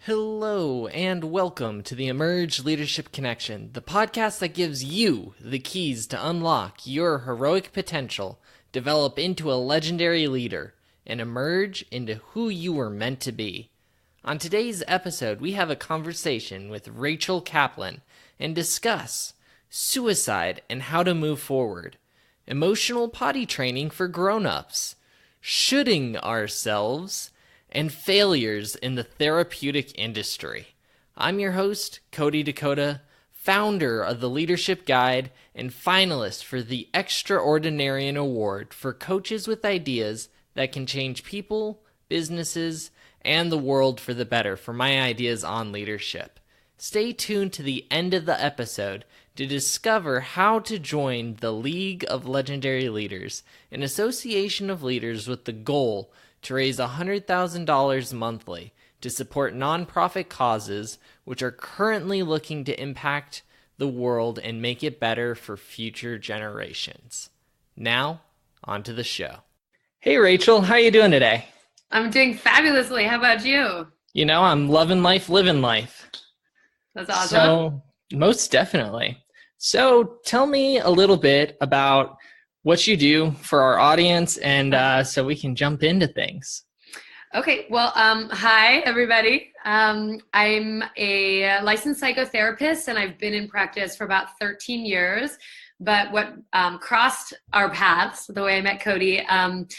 Hello, and welcome to the Emerge Leadership Connection, the podcast that gives you the keys to unlock your heroic potential, develop into a legendary leader, and emerge into who you were meant to be. On today's episode, we have a conversation with Rachel Kaplan and discuss suicide and how to move forward, emotional potty training for grown-ups, shoulding ourselves, and failures in the therapeutic industry. I'm your host, Cody, Dakota, founder of the Leadership Guide and finalist for the Extraordinarian Award for coaches with ideas that can change people, businesses, and the world for the better for my ideas on leadership. Stay tuned to the end of the episode to discover how to join the League of Legendary Leaders, an association of leaders with the goal to raise $100,000 monthly to support nonprofit causes which are currently looking to impact the world and make it better for future generations. Now, on to the show. Hey Rachel, how are you doing today? I'm doing fabulously. How about you? You know, I'm loving life, living life. That's awesome. So, most definitely. So, tell me a little bit about what you do for our audience, and so we can jump into things. Okay. Well, hi, everybody. I'm a licensed psychotherapist, and I've been in practice for about 13 years. But what crossed our paths, the way I met Cody, and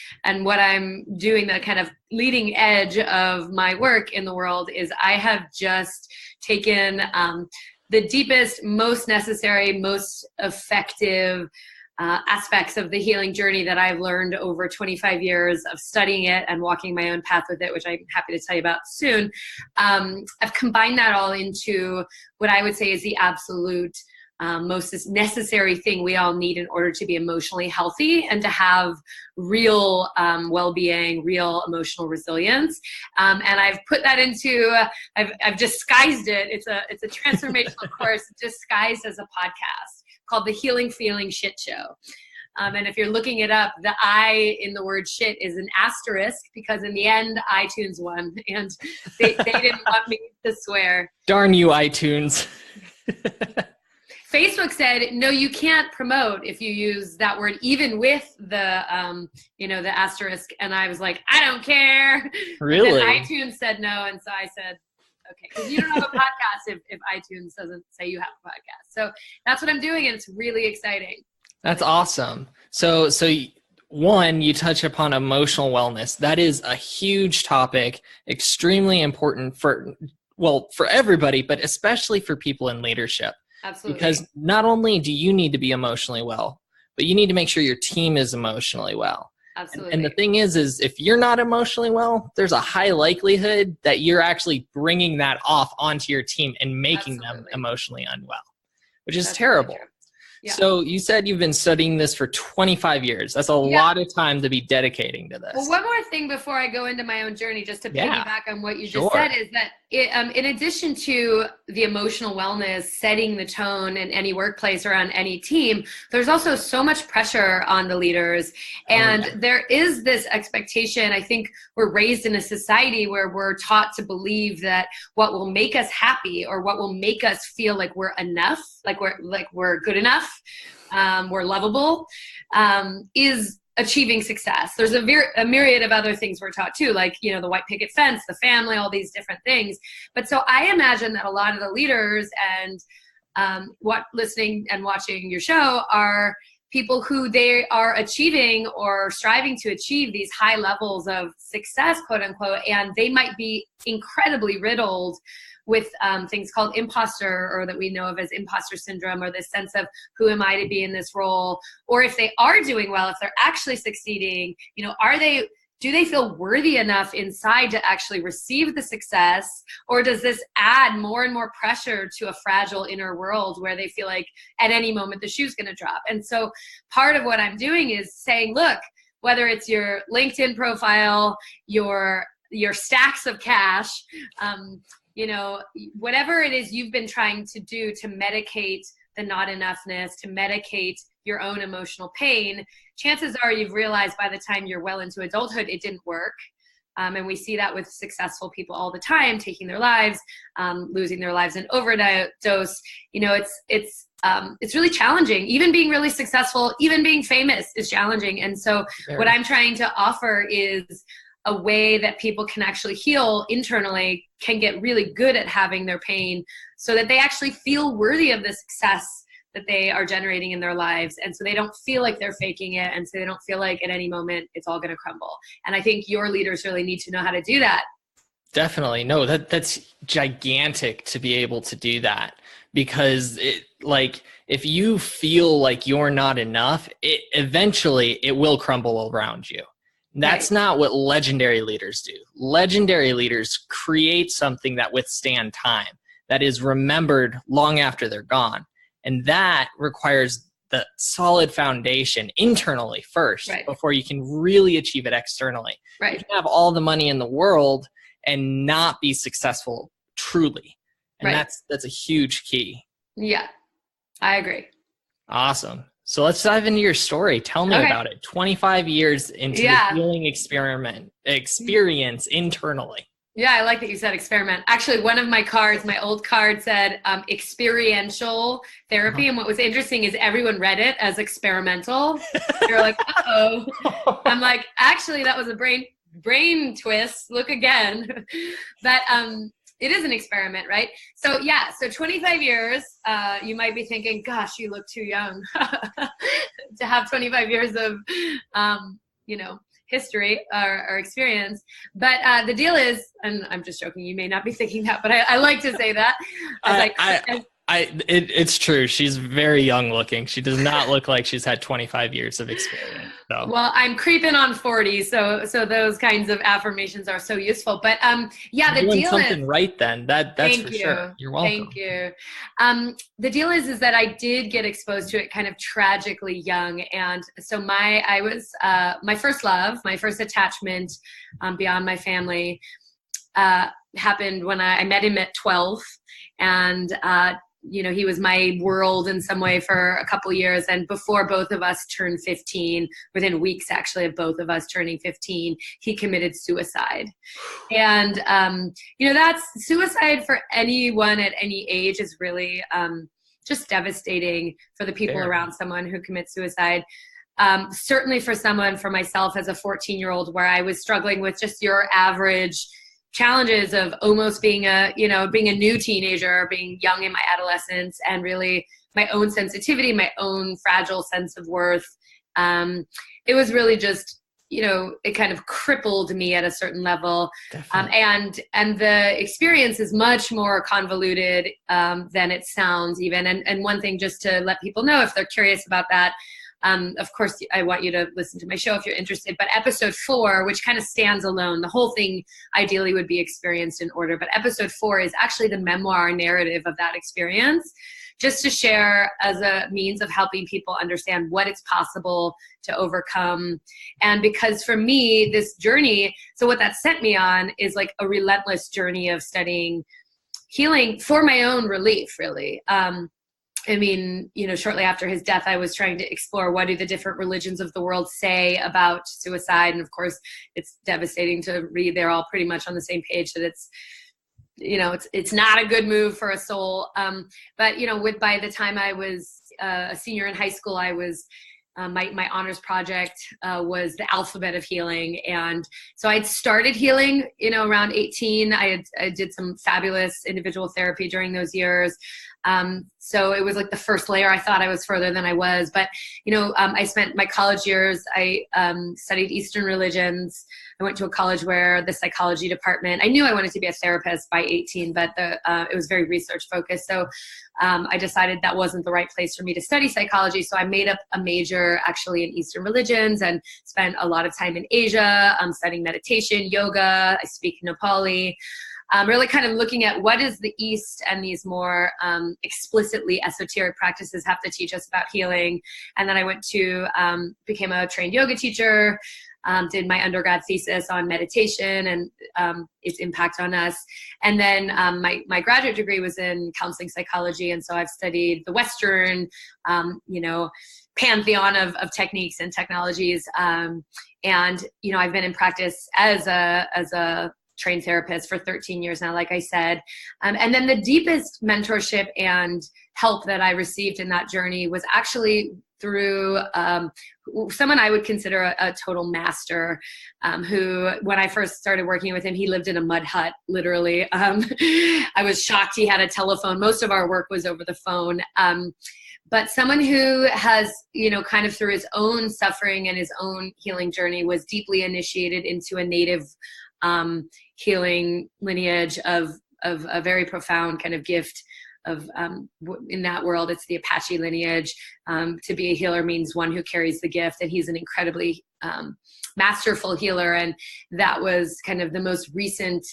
what I'm doing, the kind of leading edge of my work in the world, is I have just taken the deepest, most necessary, most effective aspects of the healing journey that I've learned over 25 years of studying it and walking my own path with it, which I'm happy to tell you about soon. I've combined that all into what I would say is the absolute most necessary thing we all need in order to be emotionally healthy and to have real well-being, real emotional resilience. And I've put that into, I've disguised it. It's a transformational course disguised as a podcast called The Healing Feeling Shit Show. And if you're looking it up, the I in the word shit is an asterisk because in the end, iTunes won and they didn't want me to swear. Darn you, iTunes. Facebook said, no, you can't promote if you use that word, even with the, the asterisk. And I was like, I don't care. Really? And iTunes said no. And so I said, okay, because you don't have a podcast if iTunes doesn't say you have a podcast. So that's what I'm doing. And it's really exciting. That's awesome. So one, you touch upon emotional wellness. That is a huge topic, extremely important for everybody, but especially for people in leadership. Absolutely. Because not only do you need to be emotionally well, but you need to make sure your team is emotionally well. Absolutely. And the thing is if you're not emotionally well, there's a high likelihood that you're actually bringing that off onto your team and making them emotionally unwell, which is terrible. Really yeah. So you said you've been studying this for 25 years. That's a lot of time to be dedicating to this. Well, one more thing before I go into my own journey, just to piggyback on what you just said, is that in addition to the emotional wellness, setting the tone in any workplace or on any team, there's also so much pressure on the leaders. And there is this expectation. I think we're raised in a society where we're taught to believe that what will make us happy or what will make us feel like we're enough, like we're good enough, we're lovable, is achieving success. There's a myriad of other things we're taught too, like, the white picket fence, the family, all these different things. But so I imagine that a lot of the leaders and listening and watching your show are people who they are achieving or striving to achieve these high levels of success, quote unquote, and they might be incredibly riddled with things called impostor, or that we know of as impostor syndrome, or this sense of who am I to be in this role? Or if they are doing well, if they're actually succeeding, do they feel worthy enough inside to actually receive the success? Or does this add more and more pressure to a fragile inner world where they feel like at any moment the shoe's gonna drop? And so part of what I'm doing is saying, look, whether it's your LinkedIn profile, your stacks of cash, whatever it is you've been trying to do to medicate the not enoughness, to medicate your own emotional pain, chances are you've realized by the time you're well into adulthood, it didn't work. And we see that with successful people all the time, taking their lives, losing their lives in overdose. You know, it's really challenging. Even being really successful, even being famous is challenging. And so what I'm trying to offer is a way that people can actually heal internally, can get really good at having their pain so that they actually feel worthy of the success that they are generating in their lives. And so they don't feel like they're faking it. And so they don't feel like at any moment it's all going to crumble. And I think your leaders really need to know how to do that. Definitely. No, that's gigantic to be able to do that, because if you feel like you're not enough, eventually it will crumble around you. That's not what legendary leaders do. Legendary leaders create something that withstands time, that is remembered long after they're gone. And that requires the solid foundation internally first, before you can really achieve it externally. You can have all the money in the world and not be successful truly. And that's a huge key. Yeah, I agree. Awesome. So let's dive into your story. Tell me about it. 25 years into the healing experience internally. Yeah, I like that you said experiment. Actually, one of my cards, my old card said experiential therapy. And what was interesting is everyone read it as experimental. They're like, uh-oh. I'm like, actually, that was a brain twist. Look again. But it is an experiment, right? So yeah, so 25 years, you might be thinking, gosh, you look too young to have 25 years of, history or experience. But the deal is, and I'm just joking, you may not be thinking that, but I like to say that. It's true. She's very young looking. She does not look like she's had 25 years of experience. So. Well, I'm creeping on 40, so those kinds of affirmations are so useful. But You're the doing deal something is right then. That's for sure. You're welcome. Thank you. The deal is that I did get exposed to it kind of tragically young, and so I was my first love, my first attachment beyond my family happened when I met him at 12, and he was my world in some way for a couple years. And before both of us turned 15, within weeks actually of both of us turning 15, he committed suicide. And, that's suicide for anyone at any age is really just devastating for the people around someone who commits suicide. Certainly for myself as a 14-year-old, where I was struggling with just your average challenges of almost being a new teenager, being young in my adolescence, and really my own sensitivity, my own fragile sense of worth. It was really just, it kind of crippled me at a certain level. And the experience is much more convoluted than it sounds even. And one thing just to let people know, if they're curious about that, of course, I want you to listen to my show if you're interested, but episode 4, which kind of stands alone, the whole thing ideally would be experienced in order, but episode 4 is actually the memoir narrative of that experience, just to share as a means of helping people understand what it's possible to overcome. And because for me, this journey, so what that sent me on is like a relentless journey of studying healing for my own relief, really. Shortly after his death, I was trying to explore what do the different religions of the world say about suicide. And of course, it's devastating to read. They're all pretty much on the same page that it's not a good move for a soul. By the time I was a senior in high school, I was my honors project was the alphabet of healing. And so I'd started healing, around 18. I did some fabulous individual therapy during those years. So it was like the first layer. I thought I was further than I was, but, I spent my college years, I studied Eastern religions. I went to a college where the psychology department, I knew I wanted to be a therapist by 18, but it was very research focused. So I decided that wasn't the right place for me to study psychology. So I made up a major actually in Eastern religions and spent a lot of time in Asia, studying meditation, yoga. I speak Nepali. Really kind of looking at what does the East and these more explicitly esoteric practices have to teach us about healing. And then I went to, became a trained yoga teacher, did my undergrad thesis on meditation and its impact on us. And then my graduate degree was in counseling psychology. And so I've studied the Western, pantheon of techniques and technologies. And, I've been in practice as a trained therapist for 13 years now, like I said. And then the deepest mentorship and help that I received in that journey was actually through someone I would consider a total master, who, when I first started working with him, he lived in a mud hut, literally. I was shocked he had a telephone. Most of our work was over the phone. But someone who has, kind of through his own suffering and his own healing journey, was deeply initiated into a native healing lineage of a very profound kind of gift of, in that world, it's the Apache lineage. To be a healer means one who carries the gift, and he's an incredibly masterful healer. And that was kind of the most recent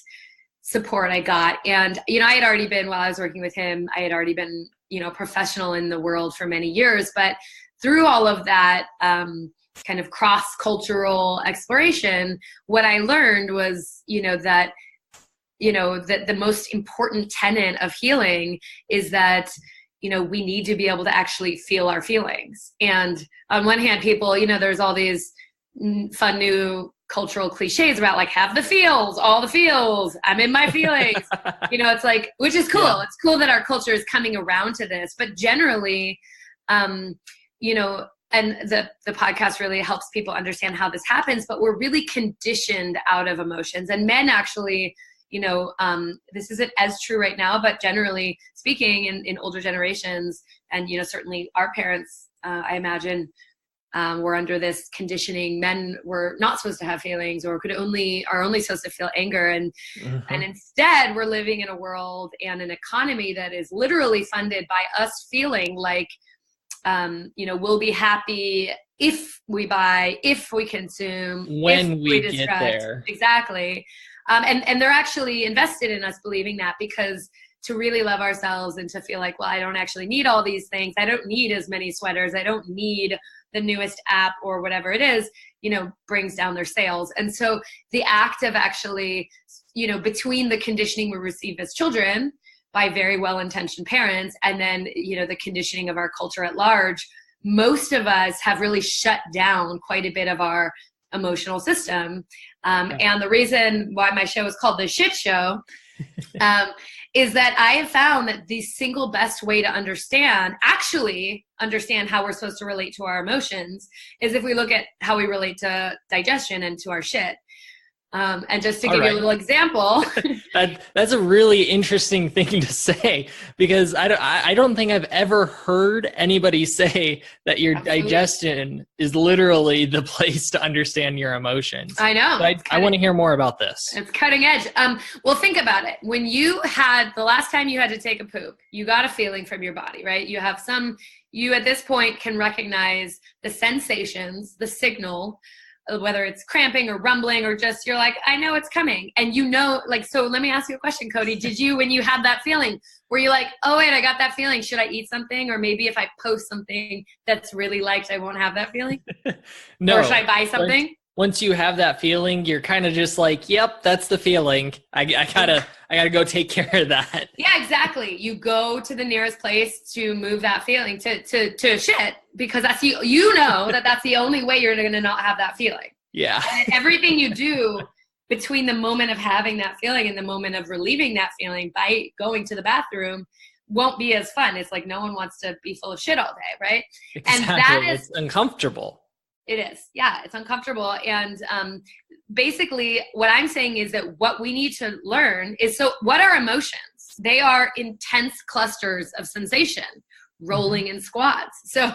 support I got. And, I had already been, while I was working with him, I had already been, professional in the world for many years. But through all of that kind of cross-cultural exploration, what I learned was, that the most important tenet of healing is that, we need to be able to actually feel our feelings. And on one hand, people, there's all these fun new cultural cliches about like, have the feels, all the feels, I'm in my feelings. It's like, which is cool. Yeah. It's cool that our culture is coming around to this, but generally, and the podcast really helps people understand how this happens, but we're really conditioned out of emotions. And men actually, this isn't as true right now, but generally speaking, in older generations, and, certainly our parents, I imagine, were under this conditioning. Men were not supposed to have feelings, or are only supposed to feel anger. And instead we're living in a world and an economy that is literally funded by us feeling like, we'll be happy if we buy, if we consume, when we get there. Exactly. And they're actually invested in us believing that, because to really love ourselves and to feel like, well, I don't actually need all these things. I don't need as many sweaters. I don't need the newest app or whatever it is, brings down their sales. And so the act of actually, between the conditioning we receive as children by very well-intentioned parents, and then, the conditioning of our culture at large, most of us have really shut down quite a bit of our emotional system. And the reason why my show is called The Shit Show is that I have found that the single best way to actually understand how we're supposed to relate to our emotions is if we look at how we relate to digestion and to our shit. And just to give you a little example. That's a really interesting thing to say, because I don't think I've ever heard anybody say that your digestion is literally the place to understand your emotions. I know. So I want to hear more about this. It's cutting edge. Well, think about it. When the last time you had to take a poop, you got a feeling from your body, right? You at this point can recognize the sensations, the signal, whether it's cramping or rumbling or just, you're like, I know it's coming. And so let me ask you a question, Cody. Did you, when you had that feeling, were you like, oh wait, I got that feeling, should I eat something? Or maybe if I post something that's really liked, I won't have that feeling? No. Or should I buy something? Once you have that feeling, you're kind of just like, yep, that's the feeling. I gotta go take care of that. Yeah, exactly. You go to the nearest place to move that feeling to shit, because that's that's the only way you're going to not have that feeling. Yeah. And everything you do between the moment of having that feeling and the moment of relieving that feeling by going to the bathroom won't be as fun. It's like no one wants to be full of shit all day, right? Exactly. And that it's uncomfortable. It is. Yeah, it's uncomfortable. And basically what I'm saying is that what we need to learn is, so what are emotions? They are intense clusters of sensation rolling in squads. So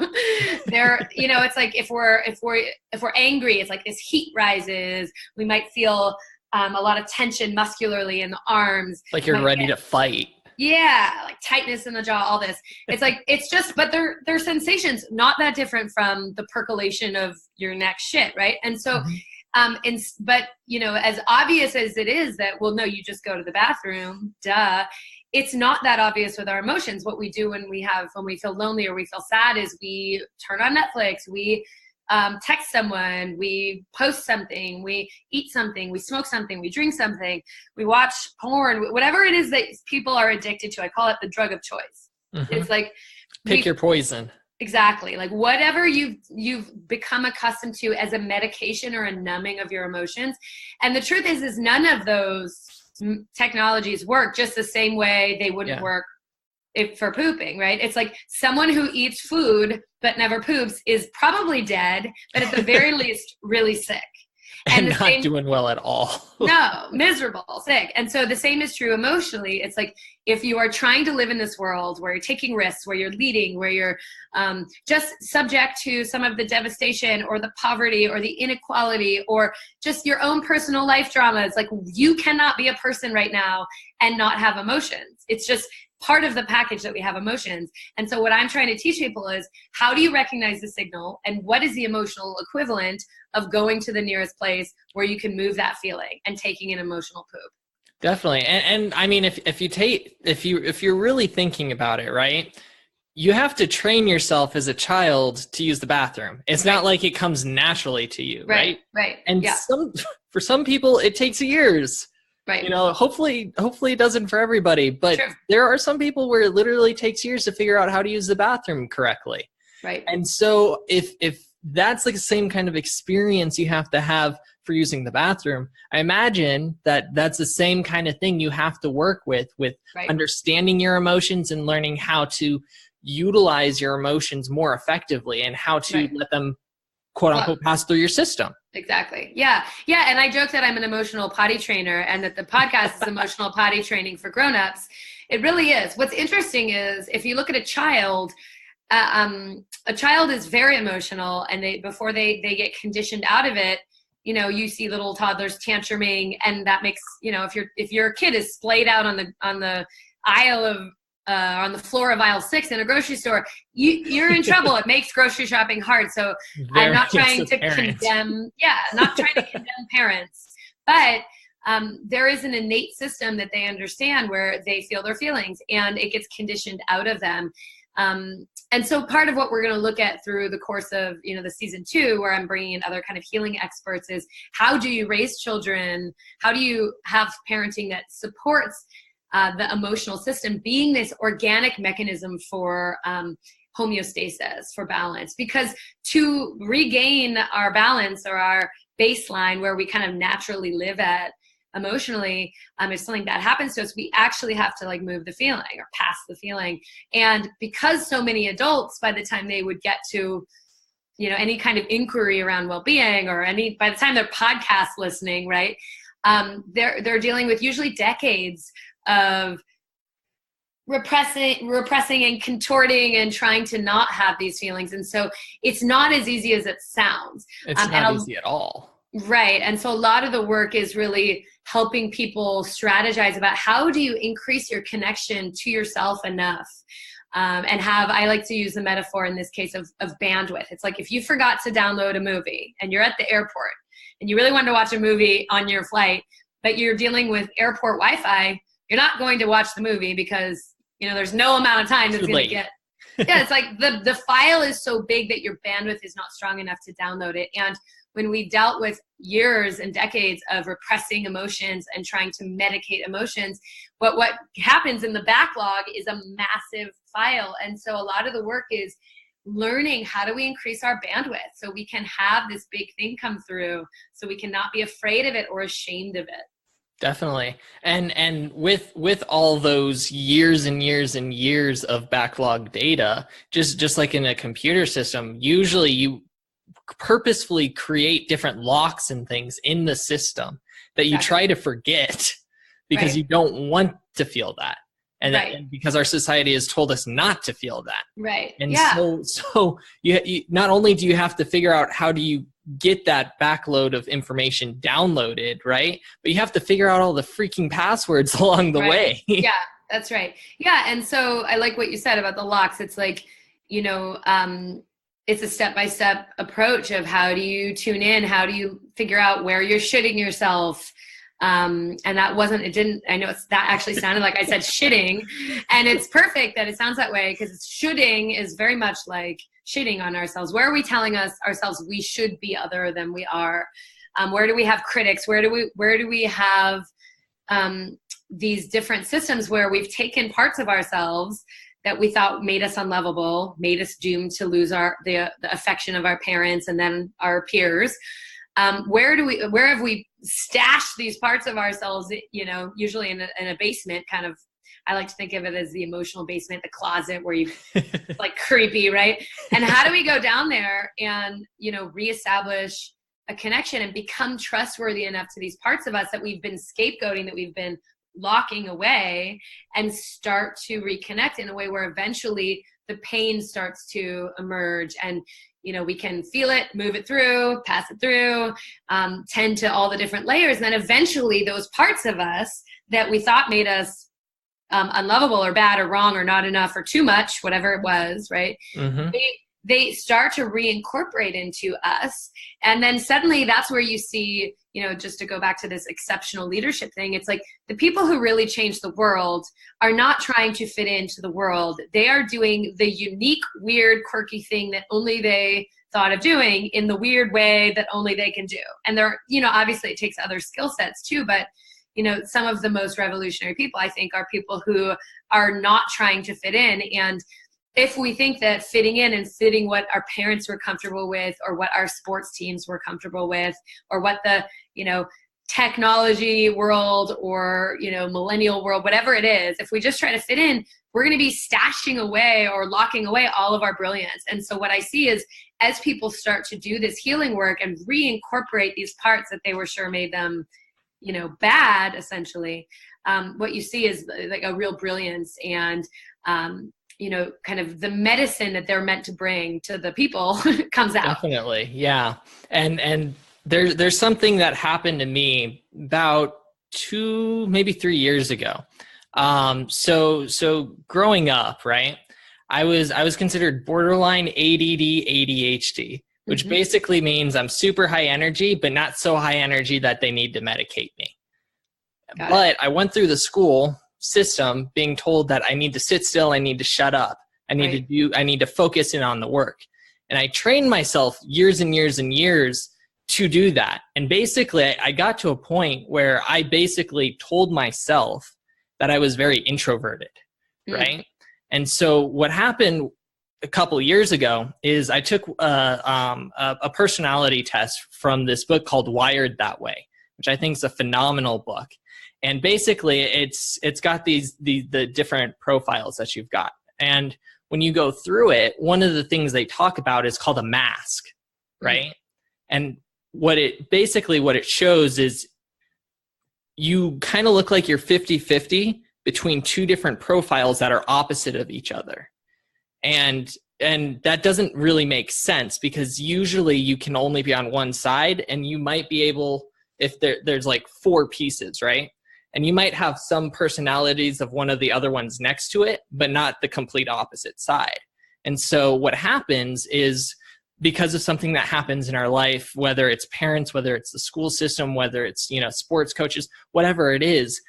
they're, it's like if we're angry, it's like this heat rises. We might feel a lot of tension muscularly in the arms. Like you're ready to fight. Yeah, like tightness in the jaw, all this. It's like, but they're sensations not that different from the percolation of your next shit, right? And so, but as obvious as it is that, well, no, you just go to the bathroom, duh. It's not that obvious with our emotions. What we do when we feel lonely or we feel sad is we turn on Netflix, we text someone, we post something, we eat something, we smoke something, we drink something, we watch porn, whatever it is that people are addicted to. I call it the drug of choice. It's like pick your poison. Exactly. Like whatever you've become accustomed to as a medication or a numbing of your emotions. And the truth is none of those technologies work just the same way they wouldn't work for pooping, right? It's like someone who eats food but never poops is probably dead, but at the very least really sick. And not doing well at all. No, miserable, sick. And so the same is true emotionally. It's like if you are trying to live in this world where you're taking risks, where you're leading, where you're just subject to some of the devastation or the poverty or the inequality or just your own personal life drama, it's like you cannot be a person right now and not have emotions. It's just part of the package that we have emotions. And so what I'm trying to teach people is how do you recognize the signal and what is the emotional equivalent of going to the nearest place where you can move that feeling and taking an emotional poop. Definitely. And I mean, if you're really thinking about it, right, you have to train yourself as a child to use the bathroom. It's not like it comes naturally to you. Right. And for some people it takes years. Right. You know, hopefully it doesn't for everybody, but there are some people where it literally takes years to figure out how to use the bathroom correctly. Right. And so if that's like the same kind of experience you have to have for using the bathroom, I imagine that that's the same kind of thing you have to work with understanding your emotions and learning how to utilize your emotions more effectively and how to let them quote unquote pass through your system. Exactly. Yeah. Yeah. And I joke that I'm an emotional potty trainer and that the podcast is emotional potty training for grownups. It really is. What's interesting is if you look at a child is very emotional and before they get conditioned out of it, you know, you see little toddlers tantruming and that makes, you know, if your kid is splayed out on the aisle of on the floor of aisle 6 in a grocery store, you're in trouble. It makes grocery shopping hard. So I'm not trying to condemn parents, but there is an innate system that they understand where they feel their feelings and it gets conditioned out of them. And so part of what we're going to look at through the course of, you know, the season 2, where I'm bringing in other kind of healing experts, is how do you raise children? How do you have parenting that supports the emotional system being this organic mechanism for homeostasis, for balance? Because to regain our balance or our baseline where we kind of naturally live at emotionally, if something bad happens to us, we actually have to like move the feeling or pass the feeling. And because so many adults, by the time they would get to, you know, any kind of inquiry around well-being or by the time they're podcast listening, right, they're dealing with usually decades of repressing and contorting and trying to not have these feelings. And so it's not as easy as it sounds. It's not easy at all. Right. And so a lot of the work is really helping people strategize about how do you increase your connection to yourself enough and I like to use the metaphor in this case of bandwidth. It's like if you forgot to download a movie and you're at the airport and you really wanted to watch a movie on your flight, but you're dealing with airport Wi-Fi, you're not going to watch the movie because, you know, there's no amount of time that's going to get. Yeah, it's like the file is so big that your bandwidth is not strong enough to download it. And when we dealt with years and decades of repressing emotions and trying to medicate emotions, but what happens in the backlog is a massive file. And so a lot of the work is learning how do we increase our bandwidth so we can have this big thing come through, so we cannot be afraid of it or ashamed of it. Definitely. And with all those years and years and years of backlog data, just like in a computer system, usually you purposefully create different locks and things in the system that you try to forget because you don't want to feel that. And because our society has told us not to feel that. Right. And so you not only do you have to figure out how do you get that backload of information downloaded, right? But you have to figure out all the freaking passwords along the way. Yeah, that's right. Yeah. And so I like what you said about the locks. It's like, you know, it's a step-by-step approach of how do you tune in? How do you figure out where you're shitting yourself? And that wasn't, it didn't, I know that actually sounded like I said shitting, and it's perfect that it sounds that way because shoulding is very much like shitting on ourselves. Where are we telling ourselves we should be other than we are? Where do we have critics? Where do we have these different systems where we've taken parts of ourselves that we thought made us unlovable, made us doomed to lose the affection of our parents and then our peers. Where have we stashed these parts of ourselves, usually in a basement kind of. I like to think of it as the emotional basement, the closet where you like creepy, right? And how do we go down there and, reestablish a connection and become trustworthy enough to these parts of us that we've been scapegoating, that we've been locking away, and start to reconnect in a way where eventually the pain starts to emerge and, we can feel it, move it through, pass it through, tend to all the different layers. And then eventually those parts of us that we thought made us unlovable or bad or wrong or not enough or too much, whatever it was, right? Mm-hmm. They start to reincorporate into us. And then suddenly that's where you see, just to go back to this exceptional leadership thing, it's like the people who really change the world are not trying to fit into the world. They are doing the unique, weird, quirky thing that only they thought of doing in the weird way that only they can do. And they're, obviously it takes other skill sets too, but some of the most revolutionary people, I think, are people who are not trying to fit in. And if we think that fitting in and fitting what our parents were comfortable with, or what our sports teams were comfortable with, or what the, technology world or, millennial world, whatever it is, if we just try to fit in, we're going to be stashing away or locking away all of our brilliance. And so what I see is as people start to do this healing work and reincorporate these parts that they were sure made them bad, essentially, what you see is like a real brilliance and, kind of the medicine that they're meant to bring to the people comes out. Definitely. Yeah. And there's something that happened to me about 2, maybe 3 years ago. So growing up, right, I was considered borderline ADD, ADHD, which basically means I'm super high energy, but not so high energy that they need to medicate me. But I went through the school system being told that I need to sit still, I need to shut up, I need to focus in on the work. And I trained myself years and years and years to do that. And basically I got to a point where I basically told myself that I was very introverted, right? And so what happened a couple of years ago is I took a personality test from this book called Wired That Way, which I think is a phenomenal book. And basically it's got the different profiles that you've got. And when you go through it, one of the things they talk about is called a mask, right? And what it shows is you kind of look like you're 50-50 between two different profiles that are opposite of each other. And that doesn't really make sense because usually you can only be on one side, and you might be able, if there's like 4 pieces, right? And you might have some personalities of one of the other ones next to it, but not the complete opposite side. And so what happens is, because of something that happens in our life, whether it's parents, whether it's the school system, whether it's, sports coaches, whatever it is,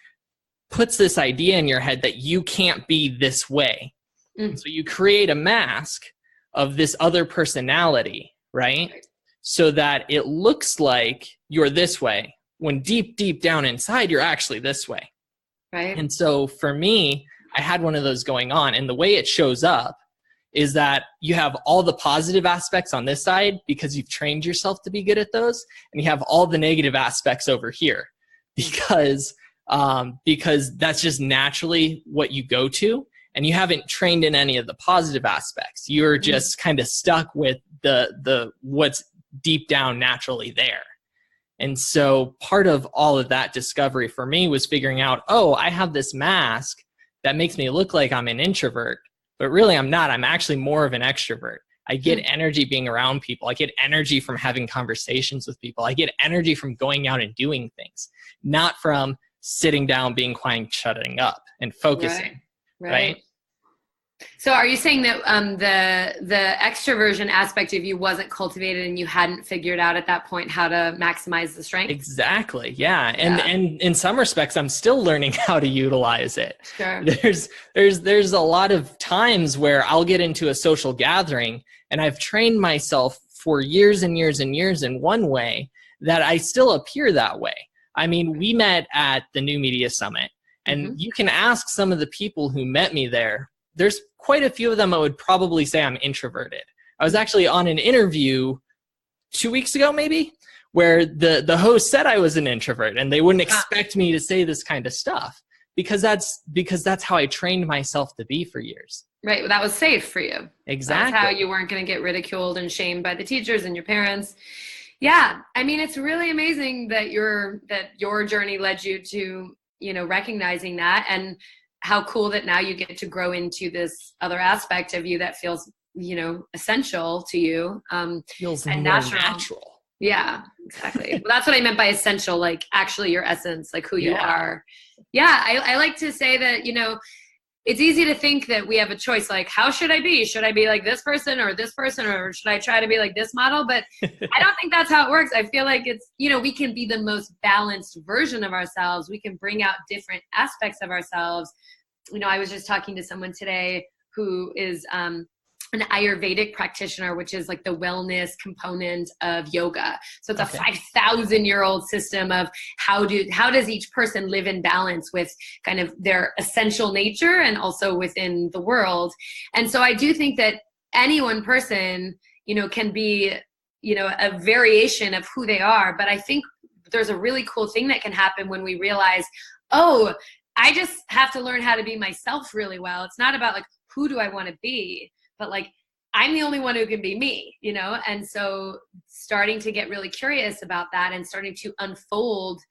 puts this idea in your head that you can't be this way. So you create a mask of this other personality, right? So that it looks like you're this way, when deep, deep down inside, you're actually this way. Right. And so for me, I had one of those going on. And the way it shows up is that you have all the positive aspects on this side because you've trained yourself to be good at those. And you have all the negative aspects over here because that's just naturally what you go to. And you haven't trained in any of the positive aspects. You're just kind of stuck with the what's deep down naturally there. And so part of all of that discovery for me was figuring out, I have this mask that makes me look like I'm an introvert, but really I'm not. I'm actually more of an extrovert. I get energy being around people. I get energy from having conversations with people. I get energy from going out and doing things, not from sitting down, being quiet, shutting up and focusing. Right? So are you saying that the extroversion aspect of you wasn't cultivated and you hadn't figured out at that point how to maximize the strength? Exactly. Yeah. And in some respects, I'm still learning how to utilize it. Sure. There's a lot of times where I'll get into a social gathering and I've trained myself for years and years and years in one way that I still appear that way. I mean, we met at the New Media Summit, and you can ask some of the people who met me there there's quite a few of them that would probably say I'm introverted. I was actually on an interview 2 weeks ago, maybe, where the host said I was an introvert, and they wouldn't expect me to say this kind of stuff because that's how I trained myself to be for years. Right. Well, that was safe for you. Exactly. That's how you weren't going to get ridiculed and shamed by the teachers and your parents. Yeah. I mean, it's really amazing that your journey led you to, recognizing that, and how cool that now you get to grow into this other aspect of you that feels, essential to you. Feels and natural. Yeah, exactly. Well, that's what I meant by essential, like actually your essence, like who you are. Yeah. I like to say that, it's easy to think that we have a choice, like, how should I be? Should I be like this person, or should I try to be like this model? But I don't think that's how it works. I feel like it's, we can be the most balanced version of ourselves. We can bring out different aspects of ourselves. I was just talking to someone today who is an Ayurvedic practitioner, which is like the wellness component of yoga. So it's a 5,000-year-old system of how does each person live in balance with kind of their essential nature and also within the world. And so I do think that any one person, can be, a variation of who they are. But I think there's a really cool thing that can happen when we realize, oh, I just have to learn how to be myself really well. It's not about like, who do I want to be? But like, I'm the only one who can be me, And so starting to get really curious about that and starting to unfold,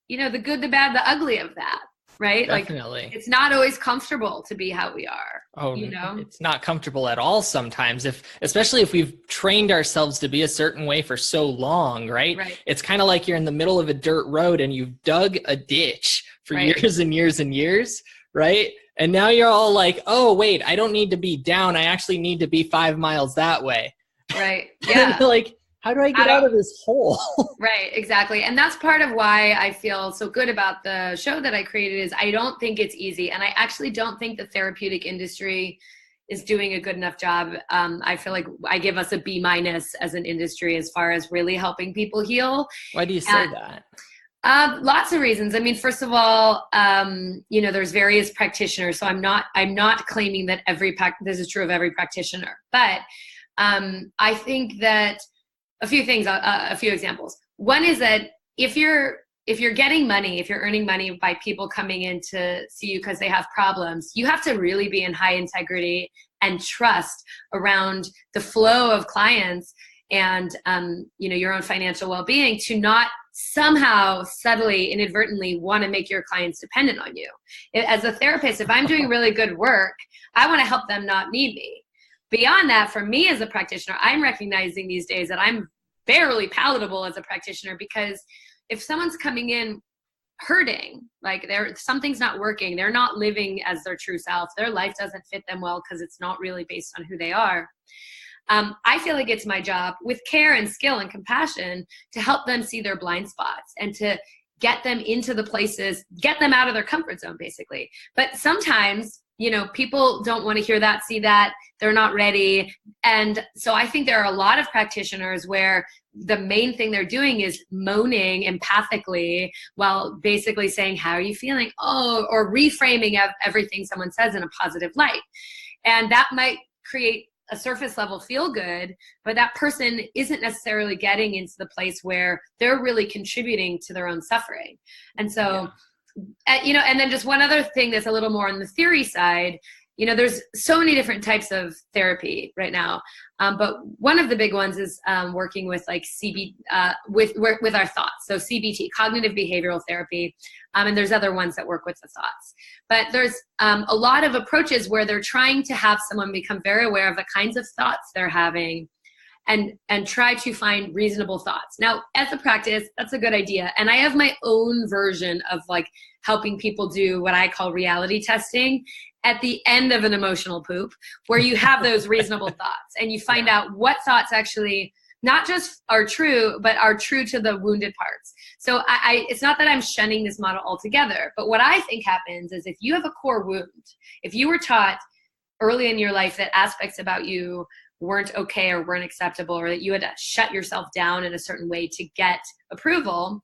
the good, the bad, the ugly of that, right? Definitely. Like, it's not always comfortable to be how we are. Oh, it's not comfortable at all sometimes, especially if we've trained ourselves to be a certain way for so long, right? It's kind of like you're in the middle of a dirt road and you've dug a ditch for years and years and years, right? And now you're all like, oh, wait, I don't need to be down. I actually need to be 5 miles that way. Right. Yeah. Like, how do I get out of this hole? Right. Exactly. And that's part of why I feel so good about the show that I created is I don't think it's easy. And I actually don't think the therapeutic industry is doing a good enough job. I feel like I give us a B- as an industry as far as really helping people heal. Why do you say that? Lots of reasons. I mean, first of all, there's various practitioners. So I'm not claiming that this is true of every practitioner, but I think that a few examples. One is that if you're getting money, if you're earning money by people coming in to see you because they have problems, you have to really be in high integrity and trust around the flow of clients and, your own financial well-being to not somehow subtly, inadvertently want to make your clients dependent on you. As a therapist, if I'm doing really good work, I want to help them not need me. Beyond that, for me as a practitioner, I'm recognizing these days that I'm barely palatable as a practitioner because if someone's coming in hurting, like something's not working, they're not living as their true self, their life doesn't fit them well because it's not really based on who they are. I feel like it's my job with care and skill and compassion to help them see their blind spots and to get them into the places, get them out of their comfort zone, basically. But sometimes, people don't want to hear that, see that, they're not ready. And so I think there are a lot of practitioners where the main thing they're doing is moaning empathically while basically saying, how are you feeling? Oh, or reframing everything someone says in a positive light. And that might create a surface level feel good, but that person isn't necessarily getting into the place where they're really contributing to their own suffering. And so, and then just one other thing that's a little more on the theory side, there's so many different types of therapy right now. But one of the big ones is working with like with our thoughts. So CBT, cognitive behavioral therapy. And there's other ones that work with the thoughts. But there's a lot of approaches where they're trying to have someone become very aware of the kinds of thoughts they're having and try to find reasonable thoughts. Now, as a practice, that's a good idea. And I have my own version of like helping people do what I call reality testing at the end of an emotional poop, where you have those reasonable thoughts and you find out what thoughts actually not just are true, but are true to the wounded parts. So it's not that I'm shunning this model altogether, but what I think happens is if you have a core wound, if you were taught early in your life that aspects about you weren't okay or weren't acceptable, or that you had to shut yourself down in a certain way to get approval,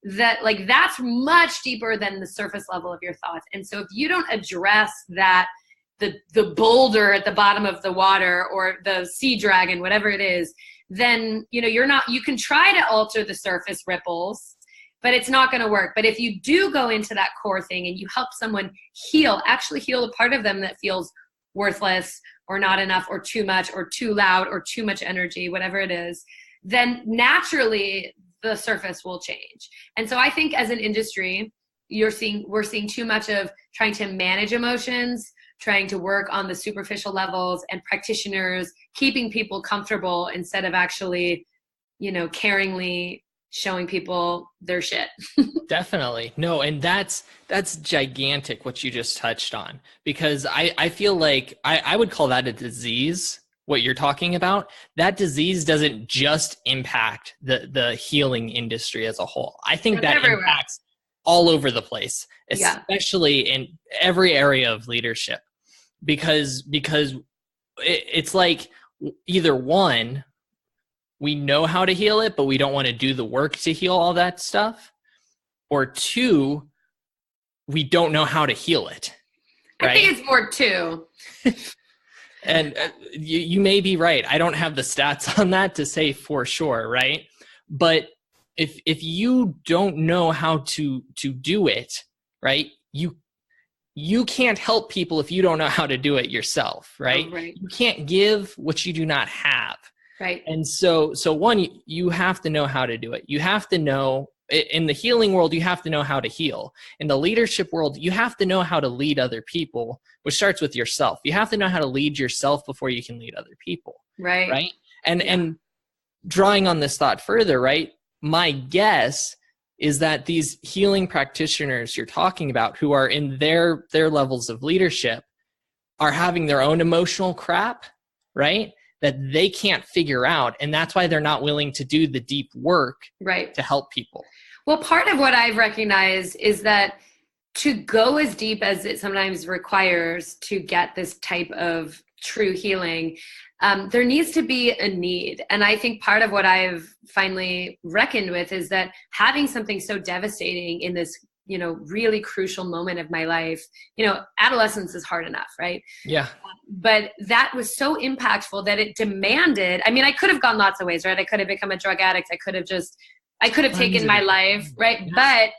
that's much deeper than the surface level of your thoughts. And so if you don't address that the boulder at the bottom of the water or the sea dragon, whatever it is, then, you can try to alter the surface ripples, but it's not going to work. But if you do go into that core thing and you help someone actually heal a part of them that feels worthless or not enough or too much or too loud or too much energy, whatever it is, then naturally the surface will change. And so I think as an industry, we're seeing too much of trying to manage emotions, trying to work on the superficial levels, and practitioners keeping people comfortable instead of actually, caringly showing people their shit. Definitely. No, and that's gigantic what you just touched on, because I feel like I would call that a disease, what you're talking about. That disease doesn't just impact the healing industry as a whole. I think that everywhere. Impacts all over the place, especially in every area of leadership, because it's like either one, we know how to heal it, but we don't want to do the work to heal all that stuff. Or two, we don't know how to heal it. Right? I think it's more two. And you may be right. I don't have the stats on that to say for sure, right? But if you don't know how to do it, right, you can't help people if you don't know how to do it yourself, right? Oh, right. You can't give what you do not have. Right. And so one, you have to know how to do it. You have to know, in the healing world, you have to know how to heal. In the leadership world, you have to know how to lead other people, which starts with yourself. You have to know how to lead yourself before you can lead other people. Right. Right. And drawing on this thought further, right, my guess is that these healing practitioners you're talking about, who are in their levels of leadership, are having their own emotional crap, right, that they can't figure out. And that's why they're not willing to do the deep work, right, to help people. Well, part of what I've recognized is that to go as deep as it sometimes requires to get this type of true healing, there needs to be a need. And I think part of what I've finally reckoned with is that having something so devastating in this, really crucial moment of my life, adolescence is hard enough, right? Yeah. But that was so impactful that it demanded, I could have gone lots of ways, right? I could have become a drug addict. I could have taken my life, right? Yeah. But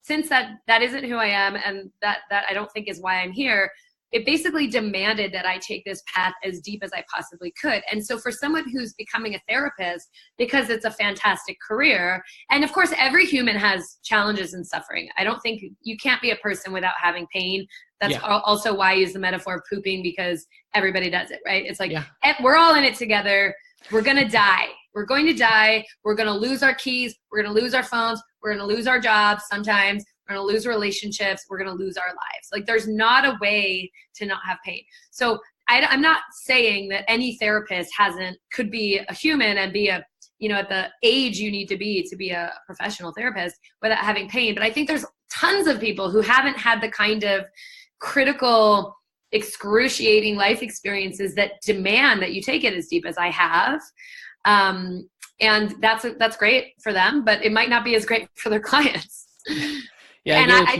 since that isn't who I am, and that I don't think is why I'm here, it basically demanded that I take this path as deep as I possibly could. And so for someone who's becoming a therapist, because it's a fantastic career, and of course every human has challenges and suffering. I don't think you can't be a person without having pain. That's also why I use the metaphor of pooping, because everybody does it, right? It's like, we're all in it together. We're going to die. We're going to die. We're going to lose our keys. We're going to lose our phones. We're going to lose our jobs sometimes. We're going to lose relationships. We're going to lose our lives. Like, there's not a way to not have pain. So I'm not saying that any therapist could be a human and be at the age you need to be a professional therapist without having pain. But I think there's tons of people who haven't had the kind of critical, excruciating life experiences that demand that you take it as deep as I have. And that's great for them, but it might not be as great for their clients. Yeah, and I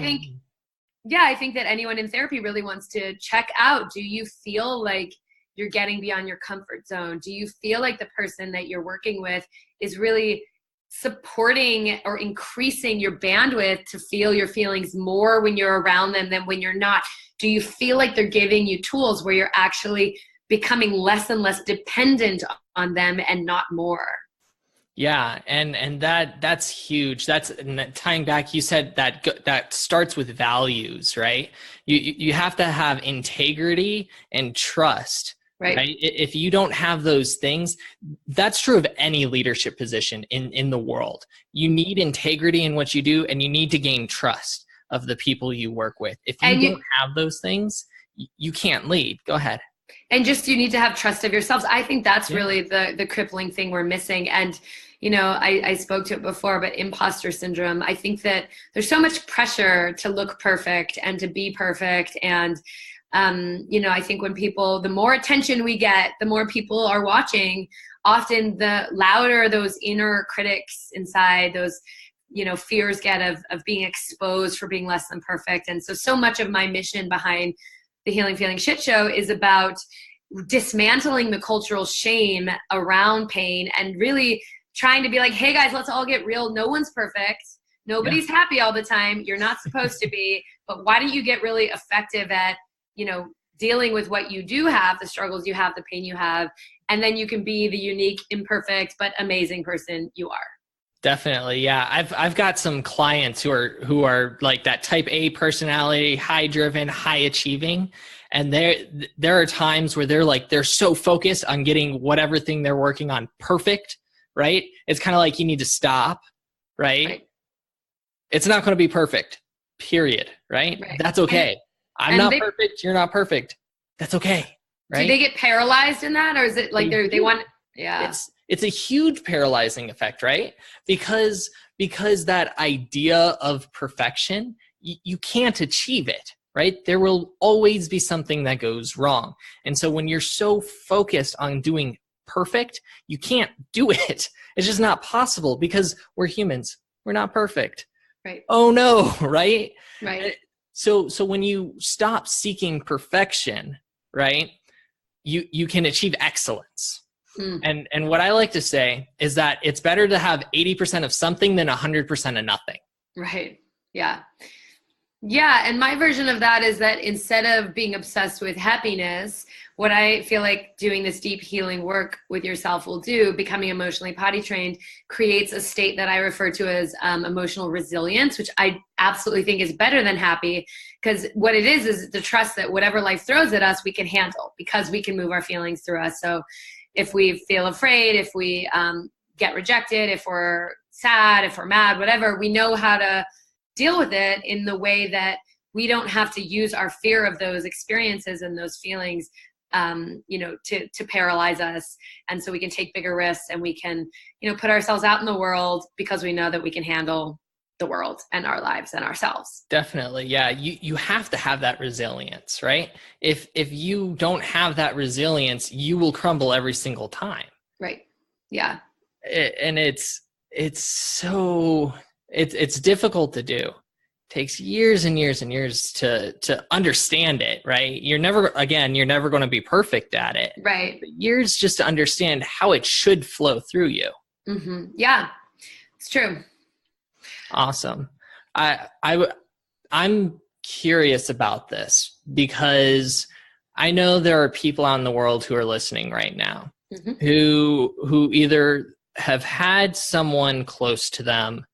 think that anyone in therapy really wants to check out, do you feel like you're getting beyond your comfort zone? Do you feel like the person that you're working with is really supporting or increasing your bandwidth to feel your feelings more when you're around them than when you're not? Do you feel like they're giving you tools where you're actually becoming less and less dependent on them and not more? Yeah, and that's huge. That's tying back. You said that starts with values, right? You have to have integrity and trust, right? If you don't have those things, that's true of any leadership position in the world. You need integrity in what you do, and you need to gain trust of the people you work with. If you don't have those things, you can't lead. Go ahead. And just, you need to have trust of yourselves. I think that's really the crippling thing we're missing. And, I spoke to it before, but impostor syndrome, I think that there's so much pressure to look perfect and to be perfect. And, I think when the more attention we get, the more people are watching, often the louder those inner critics inside, those, fears get of being exposed for being less than perfect. And so much of my mission behind the Healing Feeling Shit Show is about dismantling the cultural shame around pain and really trying to be like, hey guys, let's all get real. No one's perfect. Nobody's happy all the time. You're not supposed to be, but why don't you get really effective at, dealing with what you do have, the struggles you have, the pain you have, and then you can be the unique, imperfect, but amazing person you are. Definitely. Yeah. I've got some clients who are like that type A personality, high driven, high achieving. And there are times where they're so focused on getting whatever thing they're working on perfect, right? It's kind of like you need to stop, right? It's not going to be perfect, period, right? That's okay. I'm not perfect. You're not perfect. That's okay. Right? Do they get paralyzed in that? Or is it like they want, It's a huge paralyzing effect, right? Because that idea of perfection, you can't achieve it, right? There will always be something that goes wrong. And so when you're so focused on doing perfect, you can't do it. It's just not possible because we're humans. We're not perfect. Right. Oh no, right? Right. So when you stop seeking perfection, right, you can achieve excellence. And what I like to say is that it's better to have 80% of something than 100% of nothing. Right. Yeah. Yeah. And my version of that is that instead of being obsessed with happiness, what I feel like doing this deep healing work with yourself will do, becoming emotionally potty trained, creates a state that I refer to as emotional resilience, which I absolutely think is better than happy, because what it is the trust that whatever life throws at us, we can handle because we can move our feelings through us. So if we feel afraid, if we get rejected, if we're sad, if we're mad, whatever, we know how to deal with it in the way that we don't have to use our fear of those experiences and those feelings to paralyze us. And so we can take bigger risks and we can, put ourselves out in the world because we know that we can handle the world and our lives and ourselves. Definitely. Yeah. You have to have that resilience, right? If you don't have that resilience, you will crumble every single time. Right. Yeah. And it's difficult to do. It takes years and years and years to understand it, right? You're never going to be perfect at it. Right. But years just to understand how it should flow through you. Mm-hmm. Yeah, it's true. Awesome. I'm curious about this because I know there are people out in the world who are listening right now who either have had someone close to them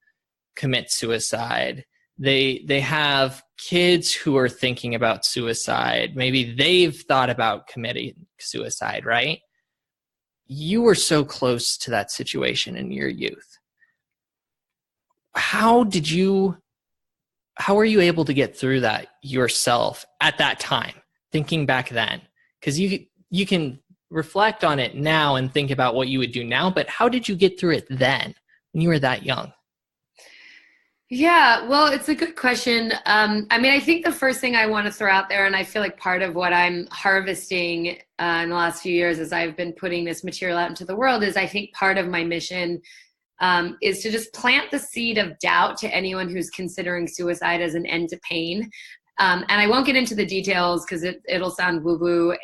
commit suicide. They have kids who are thinking about suicide. Maybe they've thought about committing suicide, right? You were so close to that situation in your youth. How were you able to get through that yourself at that time, thinking back then? Because you can reflect on it now and think about what you would do now, but how did you get through it then when you were that young? Yeah, well, it's a good question. I think the first thing I want to throw out there, and I feel like part of what I'm harvesting in the last few years as I've been putting this material out into the world, is I think part of my mission is to just plant the seed of doubt to anyone who's considering suicide as an end to pain. And I won't get into the details because it'll sound woo-woo.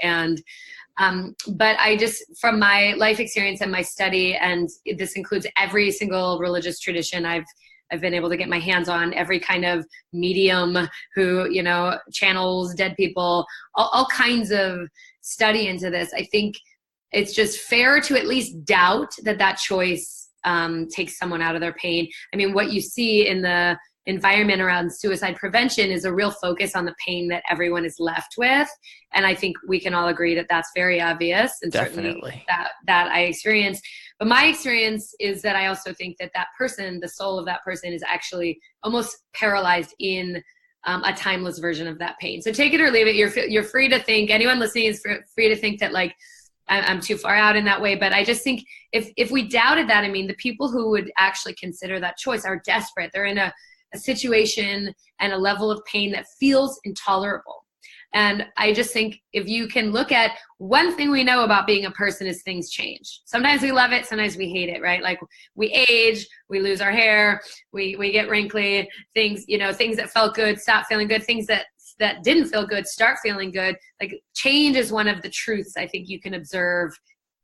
But I just, from my life experience and my study, and this includes every single religious tradition I've been able to get my hands on, every kind of medium who, channels dead people, all kinds of study into this. I think it's just fair to at least doubt that choice takes someone out of their pain. I mean, what you see in the environment around suicide prevention is a real focus on the pain that everyone is left with. And I think we can all agree that that's very obvious, and Definitely. Certainly that I experienced. But my experience is that I also think that person, the soul of that person, is actually almost paralyzed in a timeless version of that pain. So take it or leave it. You're free to think, anyone listening is free to think that like, I'm too far out in that way. But I just think if we doubted that, the people who would actually consider that choice are desperate. They're in a situation and a level of pain that feels intolerable. And I just think if you can look at one thing we know about being a person is things change. Sometimes we love it, sometimes we hate it, right? Like we age, we lose our hair, we get wrinkly, things that felt good stop feeling good, things that that didn't feel good start feeling good. Like change is one of the truths I think you can observe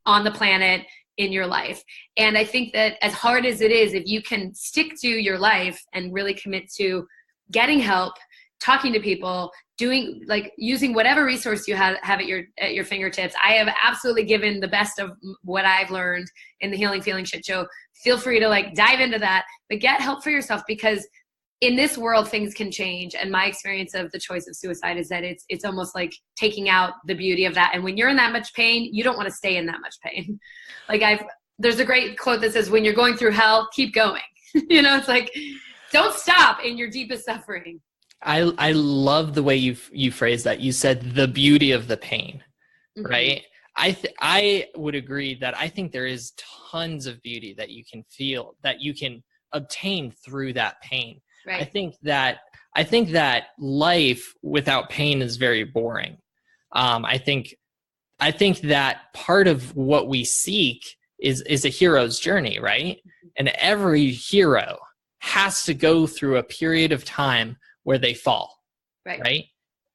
on the planet in your life. And I think that as hard as it is, if you can stick to your life and really commit to getting help, talking to people, doing like using whatever resource you have at your fingertips. I have absolutely given the best of what I've learned in the Healing Feeling Shit Show. Feel free to like dive into that, but get help for yourself, because in this world things can change. And my experience of the choice of suicide is that it's almost like taking out the beauty of that. And when you're in that much pain, you don't want to stay in that much pain. Like there's a great quote that says, when you're going through hell, keep going. You know, it's like, don't stop in your deepest suffering. I love the way you phrased that. You said the beauty of the pain, right? I would agree that I think there is tons of beauty that you can feel, that you can obtain through that pain. Right. I think that life without pain is very boring. I think that part of what we seek is a hero's journey, right? And every hero has to go through a period of time where they fall, right?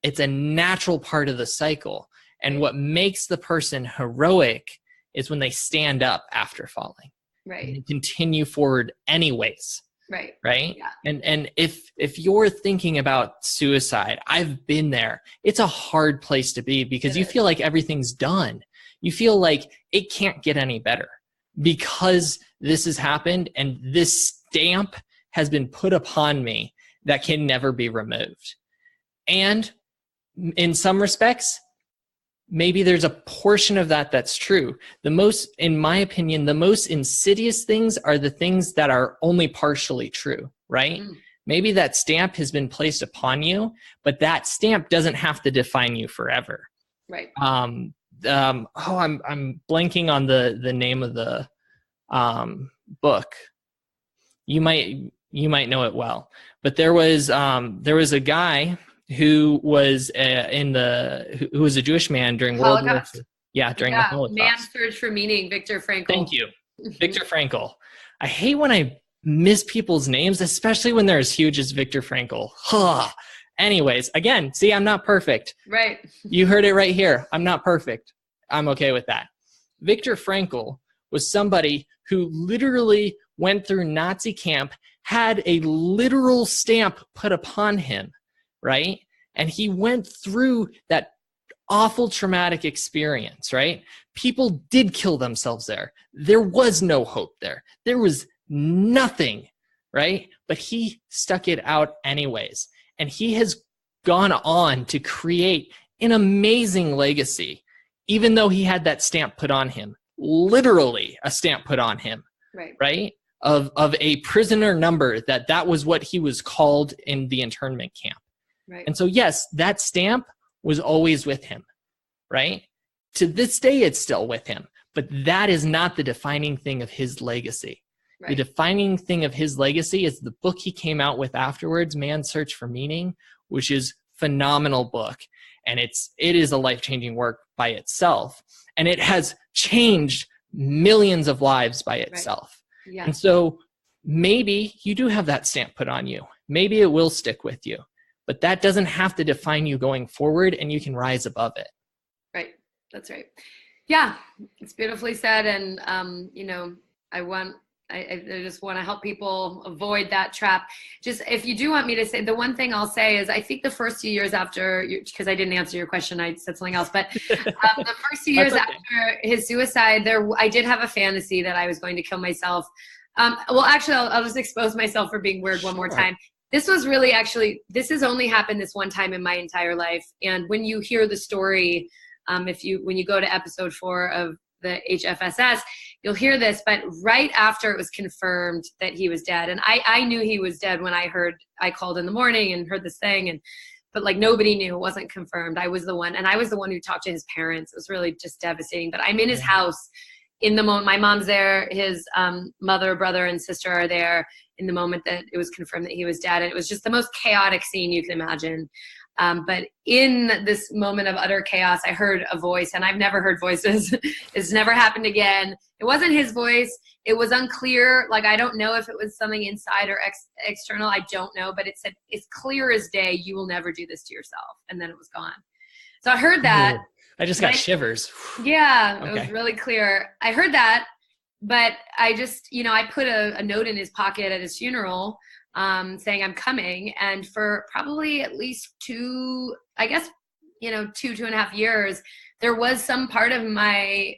It's a natural part of the cycle. And what makes the person heroic is when they stand up after falling, right? And continue forward anyways, right? Yeah. And if you're thinking about suicide, I've been there. It's a hard place to be, because you feel like everything's done. You feel like it can't get any better because this has happened and this stamp has been put upon me that can never be removed. And in some respects, maybe there's a portion of that that's true. In my opinion, the most insidious things are the things that are only partially true, right? Maybe that stamp has been placed upon you, but that stamp doesn't have to define you forever. Right. I'm blanking on the name of the book. You might know it well, but there was a guy who was who was a Jewish man during World War II. Yeah, during the Holocaust. Man's Search for Meaning, Viktor Frankl. Thank you, Viktor Frankl. I hate when I miss people's names, especially when they're as huge as Viktor Frankl. Anyways, again, see, I'm not perfect. Right. You heard it right here. I'm not perfect. I'm okay with that. Viktor Frankl was somebody who literally went through Nazi camp, had a literal stamp put upon him, right? And he went through that awful traumatic experience, right? People did kill themselves there. There was no hope there. There was nothing, right? But he stuck it out anyways. And he has gone on to create an amazing legacy, even though he had that stamp put on him, literally a stamp put on him, right? Of a prisoner number, that was what he was called in the internment camp. Right. And so, yes, that stamp was always with him, right? To this day, it's still with him. But that is not the defining thing of his legacy. Right. The defining thing of his legacy is the book he came out with afterwards, Man's Search for Meaning, which is a phenomenal book. And it is a life-changing work by itself. And it has changed millions of lives by itself. Right. Yeah. And so maybe you do have that stamp put on you. Maybe it will stick with you. But that doesn't have to define you going forward, and you can rise above it. Right. That's right. Yeah, it's beautifully said. And, I just want to help people avoid that trap. Just if you do want me to say, the one thing I'll say is I think the first few years after, because I didn't answer your question, I said something else, but the first few years after his suicide, I did have a fantasy that I was going to kill myself. I'll just expose myself for being weird one more time. This was really this has only happened this one time in my entire life. And when you hear the story, when you go to episode 4 of the HFSS, you'll hear this, but right after it was confirmed that he was dead. And I knew he was dead when I called in the morning and heard this thing, but like nobody knew, it wasn't confirmed. I was the one who talked to his parents. It was really just devastating, but I'm in his house in the moment. My mom's there, his mother, brother, and sister are there in the moment that it was confirmed that he was dead. And it was just the most chaotic scene you can imagine. But in this moment of utter chaos, I heard a voice, and I've never heard voices. It's never happened again. It wasn't his voice. It was unclear. Like, I don't know if it was something inside or external. I don't know, but it said, it's clear as day, you will never do this to yourself. And then it was gone. So I heard that. Ooh, I just got shivers. Yeah, okay. It was really clear. I heard that, but I just, I put a note in his pocket at his funeral saying I'm coming. And for probably at least 2.5 years, there was some part of my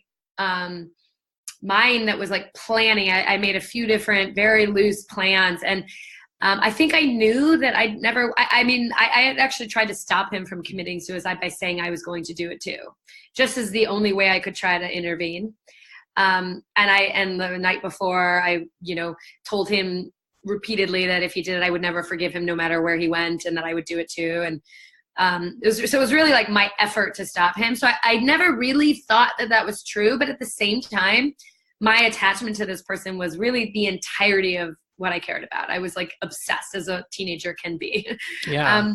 mind that was like planning. I made a few different very loose plans. And I think I knew that I had actually tried to stop him from committing suicide by saying I was going to do it too, just as the only way I could try to intervene. And the night before, I, told him repeatedly that if he did it, I would never forgive him no matter where he went, and that I would do it too. And it was really like my effort to stop him. So I never really thought that was true. But at the same time, my attachment to this person was really the entirety of what I cared about. I was like obsessed, as a teenager can be. Yeah.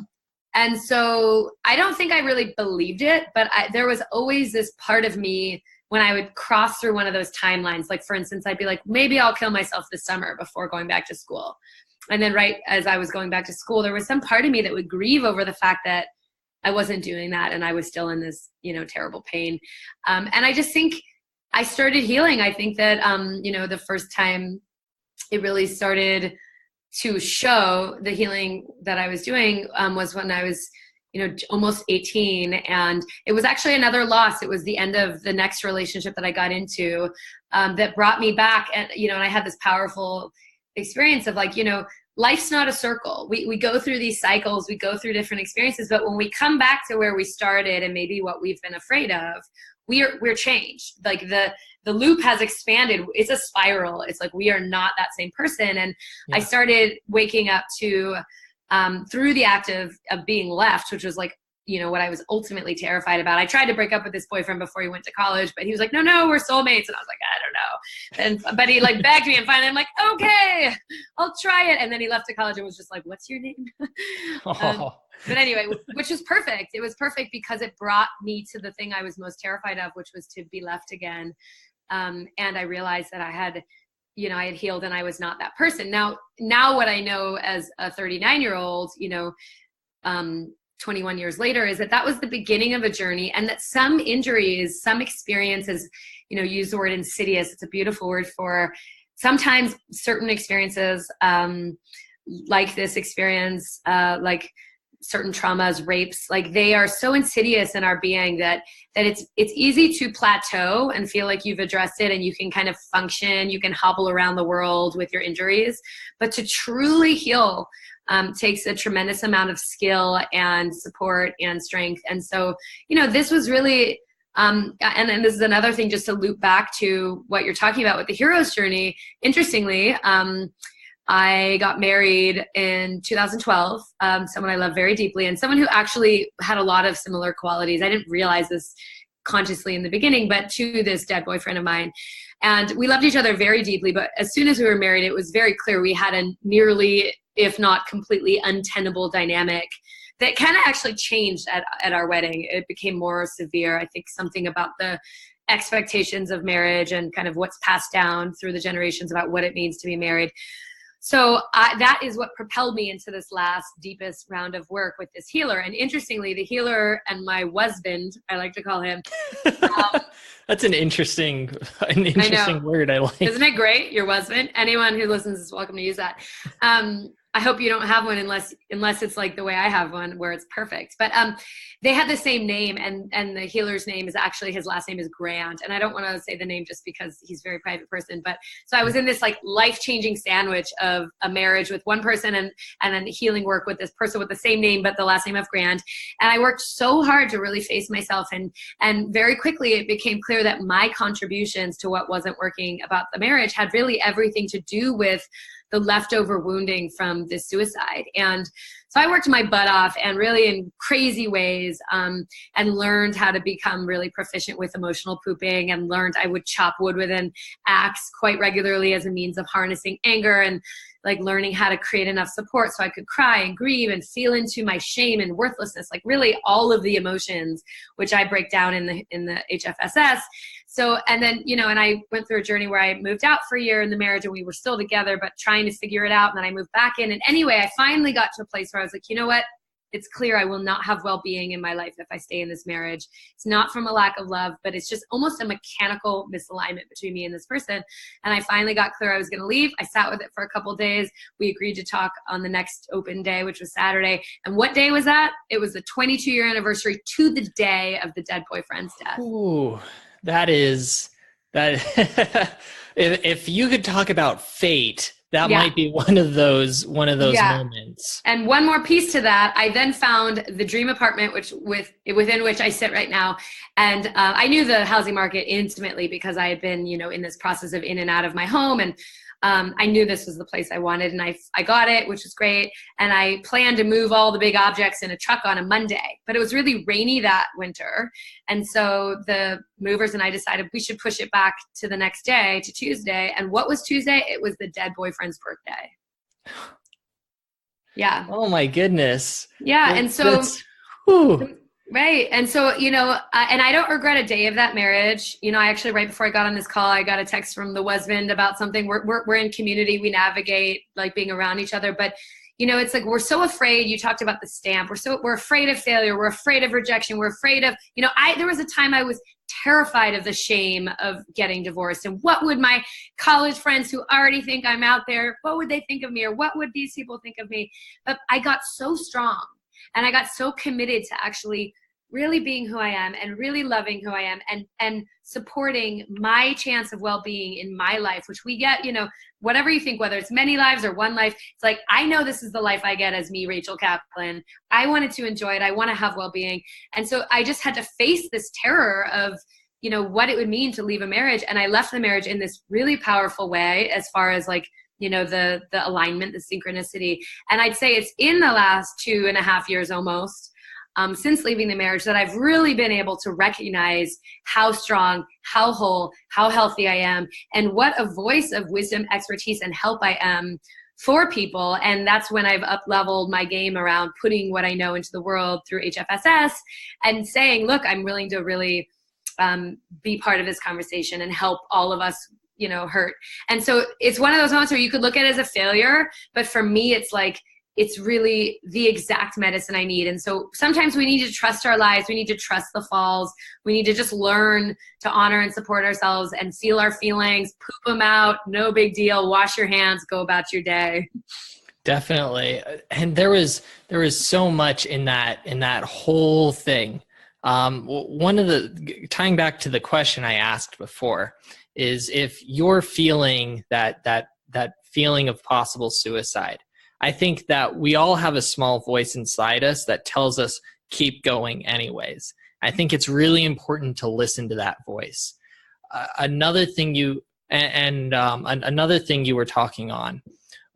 And so I don't think I really believed it, but there was always this part of me when I would cross through one of those timelines. Like, for instance, I'd be like, maybe I'll kill myself this summer before going back to school. And then right as I was going back to school, there was some part of me that would grieve over the fact that I wasn't doing that, and I was still in this, terrible pain. And I just think I started healing. I think that, the first time it really started to show the healing that I was doing was when I was, almost 18. And it was actually another loss. It was the end of the next relationship that I got into that brought me back. And, and I had this powerful experience of like, life's not a circle. We go through these cycles, we go through different experiences, but when we come back to where we started and maybe what we've been afraid of, we're changed. Like the loop has expanded. It's a spiral. It's like, we are not that same person. And yeah. I started waking up to, through the act of being left, which was like, what I was ultimately terrified about. I tried to break up with this boyfriend before he went to college, but he was like, no, we're soulmates. And I was like, I don't know. But he like begged me, and finally I'm like, okay, I'll try it. And then he left to college and was just like, what's your name? But anyway, which was perfect. It was perfect because it brought me to the thing I was most terrified of, which was to be left again. And I realized that I had healed and I was not that person. Now what I know as a 39-year-old, 21 years later, is that was the beginning of a journey, and that some injuries, some experiences, use the word insidious. It's a beautiful word for sometimes certain experiences, like this experience, like certain traumas, rapes, like they are so insidious in our being that it's easy to plateau and feel like you've addressed it and you can kind of function, you can hobble around the world with your injuries. But to truly heal takes a tremendous amount of skill and support and strength. And so, this was really, and this is another thing, just to loop back to what you're talking about with the hero's journey. Interestingly, I got married in 2012, someone I love very deeply, and someone who actually had a lot of similar qualities. I didn't realize this consciously in the beginning, but to this dead boyfriend of mine. And we loved each other very deeply, but as soon as we were married, it was very clear we had a nearly, if not completely untenable dynamic that kind of actually changed at our wedding. It became more severe. I think something about the expectations of marriage and kind of what's passed down through the generations about what it means to be married. So that is what propelled me into this last deepest round of work with this healer. And interestingly, the healer and my husband, I like to call him. That's an interesting word. I like. Isn't it great? Your husband. Anyone who listens is welcome to use that. I hope you don't have one unless it's like the way I have one where it's perfect. But they had the same name, and the healer's name is actually, his last name is Grant. And I don't want to say the name just because he's a very private person. But so I was in this like life-changing sandwich of a marriage with one person and then healing work with this person with the same name but the last name of Grant. And I worked so hard to really face myself, and very quickly it became clear that my contributions to what wasn't working about the marriage had really everything to do with the leftover wounding from this suicide. And so I worked my butt off, and really in crazy ways, and learned how to become really proficient with emotional pooping, and learned I would chop wood with an axe quite regularly as a means of harnessing anger, and like learning how to create enough support so I could cry and grieve and feel into my shame and worthlessness, like really all of the emotions, which I break down in the HFSS. So, and then, you know, and I went through a journey where I moved out for a year in the marriage, and we were still together, but trying to figure it out. And then I moved back in. And anyway, I finally got to a place where I was like, you know what? It's clear I will not have well-being in my life if I stay in this marriage. It's not from a lack of love, but it's just almost a mechanical misalignment between me and this person. And I finally got clear I was going to leave. I sat with it for a couple of days. We agreed to talk on the next open day, which was Saturday. And what day was that? It was the 22-year anniversary to the day of the dead boyfriend's death. Ooh, that. If you could talk about fate, that might be one of those moments. And one more piece to that, I then found the dream apartment, within which I sit right now. And I knew the housing market intimately because I had been, you know, in this process of in and out of my home. And I knew this was the place I wanted, and I got it, which was great. And I planned to move all the big objects in a truck on a Monday, but it was really rainy that winter. And so the movers and I decided we should push it back to the next day, to Tuesday. And what was Tuesday? It was the dead boyfriend's birthday. Yeah. Oh my goodness. Yeah. And so, right. And so, you know, and I don't regret a day of that marriage. You know, I actually, right before I got on this call, I got a text from the husband about something. We're in community. We navigate like being around each other. But, you know, it's like, we're so afraid. You talked about the stamp. We're afraid of failure. We're afraid of rejection. We're afraid of, you know, there was a time I was terrified of the shame of getting divorced. And what would my college friends who already think I'm out there, what would they think of me? Or what would these people think of me? But I got so strong, and I got so committed to actually really being who I am, and really loving who I am, and supporting my chance of well-being in my life, which we get, you know, whatever you think, whether it's many lives or one life, it's like, I know this is the life I get as me, Rachel Kaplan. I wanted to enjoy it. I want to have well-being. And so I just had to face this terror of, you know, what it would mean to leave a marriage. And I left the marriage in this really powerful way, as far as like, you know, the alignment, the synchronicity. And I'd say it's in the last 2.5 years almost, since leaving the marriage, that I've really been able to recognize how strong, how whole, how healthy I am, and what a voice of wisdom, expertise, and help I am for people. And that's when I've up-leveled my game around putting what I know into the world through HFSS, and saying, look, I'm willing to really be part of this conversation and help all of us, you know, hurt. And so it's one of those moments where you could look at it as a failure, but for me, it's like, it's really the exact medicine I need. And so sometimes we need to trust our lives. We need to trust the falls. We need to just learn to honor and support ourselves and feel our feelings, poop them out. No big deal. Wash your hands, go about your day. Definitely. And there was so much in that whole thing. One of the, tying back to the question I asked before, is if you're feeling that feeling of possible suicide, I think that we all have a small voice inside us that tells us keep going anyways. I think it's really important to listen to that voice. Another thing you were talking on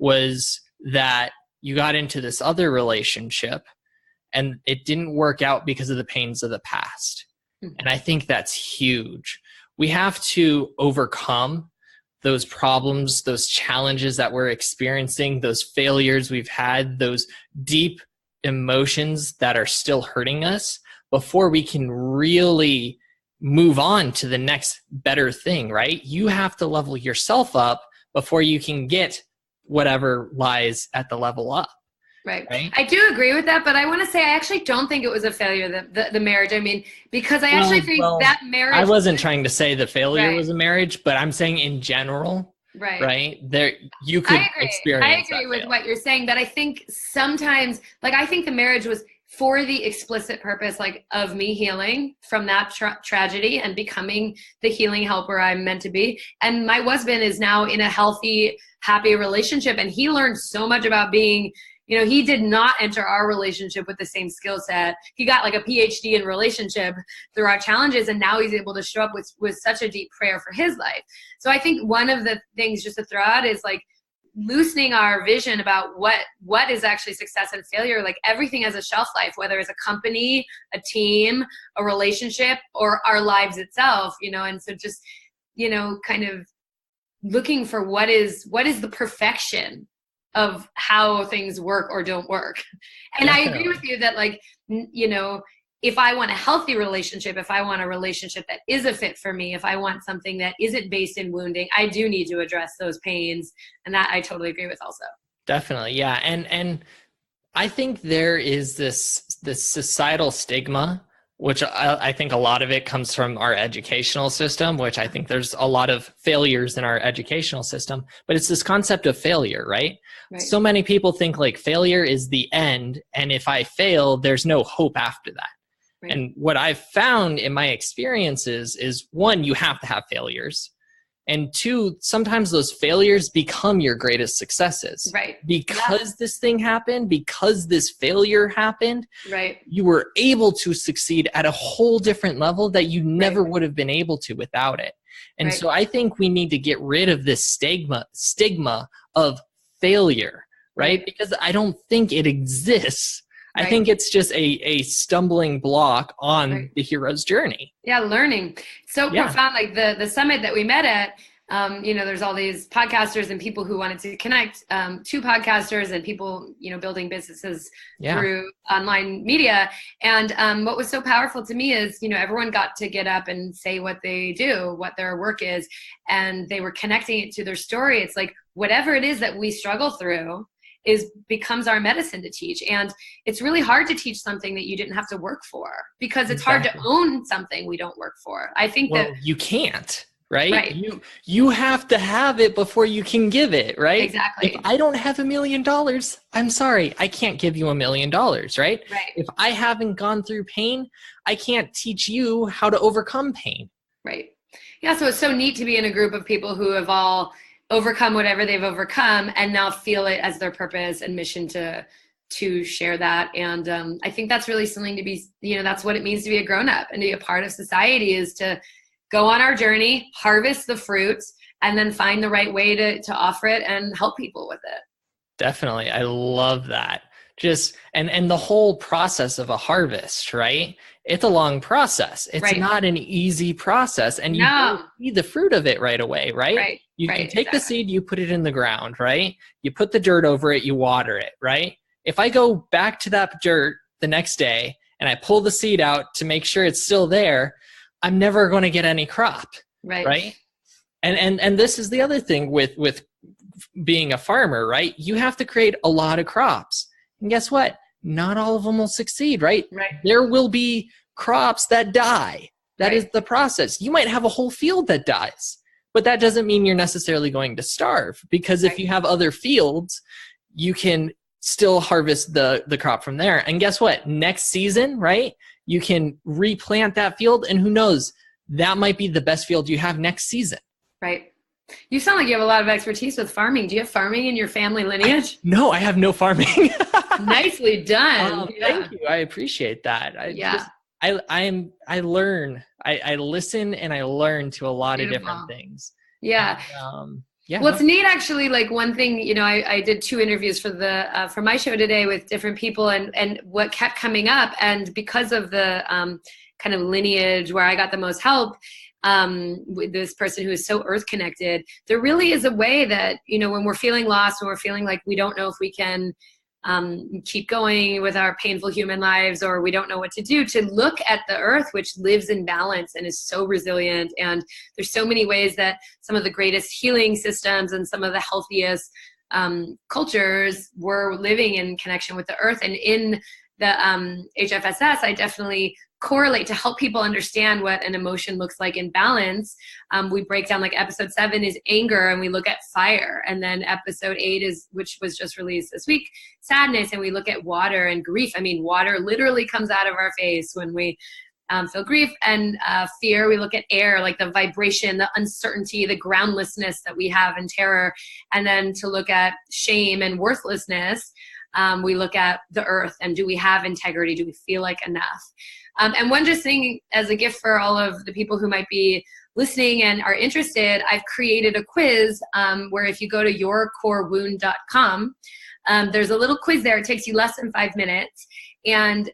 was that you got into this other relationship and it didn't work out because of the pains of the past. Mm-hmm. And I think that's huge. We have to overcome those problems, those challenges that we're experiencing, those failures we've had, those deep emotions that are still hurting us before we can really move on to the next better thing, right? You have to level yourself up before you can get whatever lies at the level up. Right. I do agree with that, but I want to say I actually don't think it was a failure, the marriage. I mean, because I actually think that marriage... I wasn't trying to say the failure was a marriage, but I'm saying in general, right? There, you could experience I agree with what you're saying, but I think sometimes, like, I think the marriage was for the explicit purpose, like, of me healing from that tragedy and becoming the healing helper I'm meant to be. And my husband is now in a healthy, happy relationship, and he learned so much about being... You know, he did not enter our relationship with the same skill set. He got like a PhD in relationship through our challenges, and now he's able to show up with such a deep prayer for his life. So I think one of the things just to throw out is like, loosening our vision about what is actually success and failure. Like everything has a shelf life, whether it's a company, a team, a relationship, or our lives itself, and so just, kind of looking for what is the perfection of how things work or don't work. And Definitely. I agree with you that, like, if I want a healthy relationship, if I want a relationship that is a fit for me, if I want something that isn't based in wounding, I do need to address those pains. And that I totally agree with also. Definitely. Yeah. And I think there is this societal stigma, which I think a lot of it comes from our educational system, which I think there's a lot of failures in our educational system, but it's this concept of failure, right? So many people think like failure is the end. And if I fail, there's no hope after that. Right. And what I've found in my experiences is, one, you have to have failures. And two, sometimes those failures become your greatest successes. Right. Because this thing happened, because this failure happened, right, you were able to succeed at a whole different level that you never would have been able to without it. And so I think we need to get rid of this stigma of failure, right? Because I don't think it exists. I think it's just a stumbling block on the hero's journey. Yeah, learning. So profound. Like the summit that we met at, there's all these podcasters and people who wanted to connect to podcasters and people, building businesses through online media. And what was so powerful to me is, everyone got to get up and say what they do, what their work is, and they were connecting it to their story. It's like, whatever it is that we struggle through becomes our medicine to teach. And it's really hard to teach something that you didn't have to work for, because it's hard to own something we don't work for. I think that you can't, right? You have to have it before you can give it, right? Exactly. If I don't have $1 million, I'm sorry, I can't give you $1 million, right? Right. If I haven't gone through pain, I can't teach you how to overcome pain. Right. Yeah. So it's so neat to be in a group of people who have all overcome whatever they've overcome and now feel it as their purpose and mission to share that. And I think that's really something to be, that's what it means to be a grown-up and to be a part of society, is to go on our journey, harvest the fruits, and then find the right way to offer it and help people with it. Definitely. I love that. Just, and the whole process of a harvest, right? It's a long process. It's not an easy process, and you don't see the fruit of it right away, right? You take the seed, you put it in the ground, right? You put the dirt over it, you water it, right? If I go back to that dirt the next day and I pull the seed out to make sure it's still there, I'm never going to get any crop, right? And this is the other thing with being a farmer, right? You have to create a lot of crops. And guess what? Not all of them will succeed, right? There will be crops that die. That is the process. You might have a whole field that dies, but that doesn't mean you're necessarily going to starve, because if you have other fields, you can still harvest the crop from there. And guess what? Next season, right? You can replant that field, and who knows, that might be the best field you have next season. Right. You sound like you have a lot of expertise with farming. Do you have farming in your family lineage? No, I have no farming. Nicely done. Thank you. I appreciate that. I learn. I listen and I learn to a lot of different things. Yeah. And, well, it's neat actually. Like one thing, I did 2 interviews for my show today with different people, and what kept coming up, and because of the kind of lineage where I got the most help, with this person who is so earth connected, there really is a way that, when we're feeling lost, when we're feeling like we don't know if we can keep going with our painful human lives, or we don't know what to do, to look at the earth, which lives in balance and is so resilient. And there's so many ways that some of the greatest healing systems and some of the healthiest cultures were living in connection with the earth. And in the HFSS, I definitely correlate to help people understand what an emotion looks like in balance. We break down, like episode 7 is anger, and we look at fire. And then episode 8 is, which was just released this week, sadness. And we look at water and grief. I mean, water literally comes out of our face when we feel grief. And fear, we look at air, like the vibration, the uncertainty, the groundlessness that we have, and terror. And then to look at shame and worthlessness, we look at the earth, and do we have integrity? Do we feel like enough? And one just thing as a gift for all of the people who might be listening and are interested, I've created a quiz where if you go to yourcorewound.com, there's a little quiz there. It takes you less than 5 minutes. And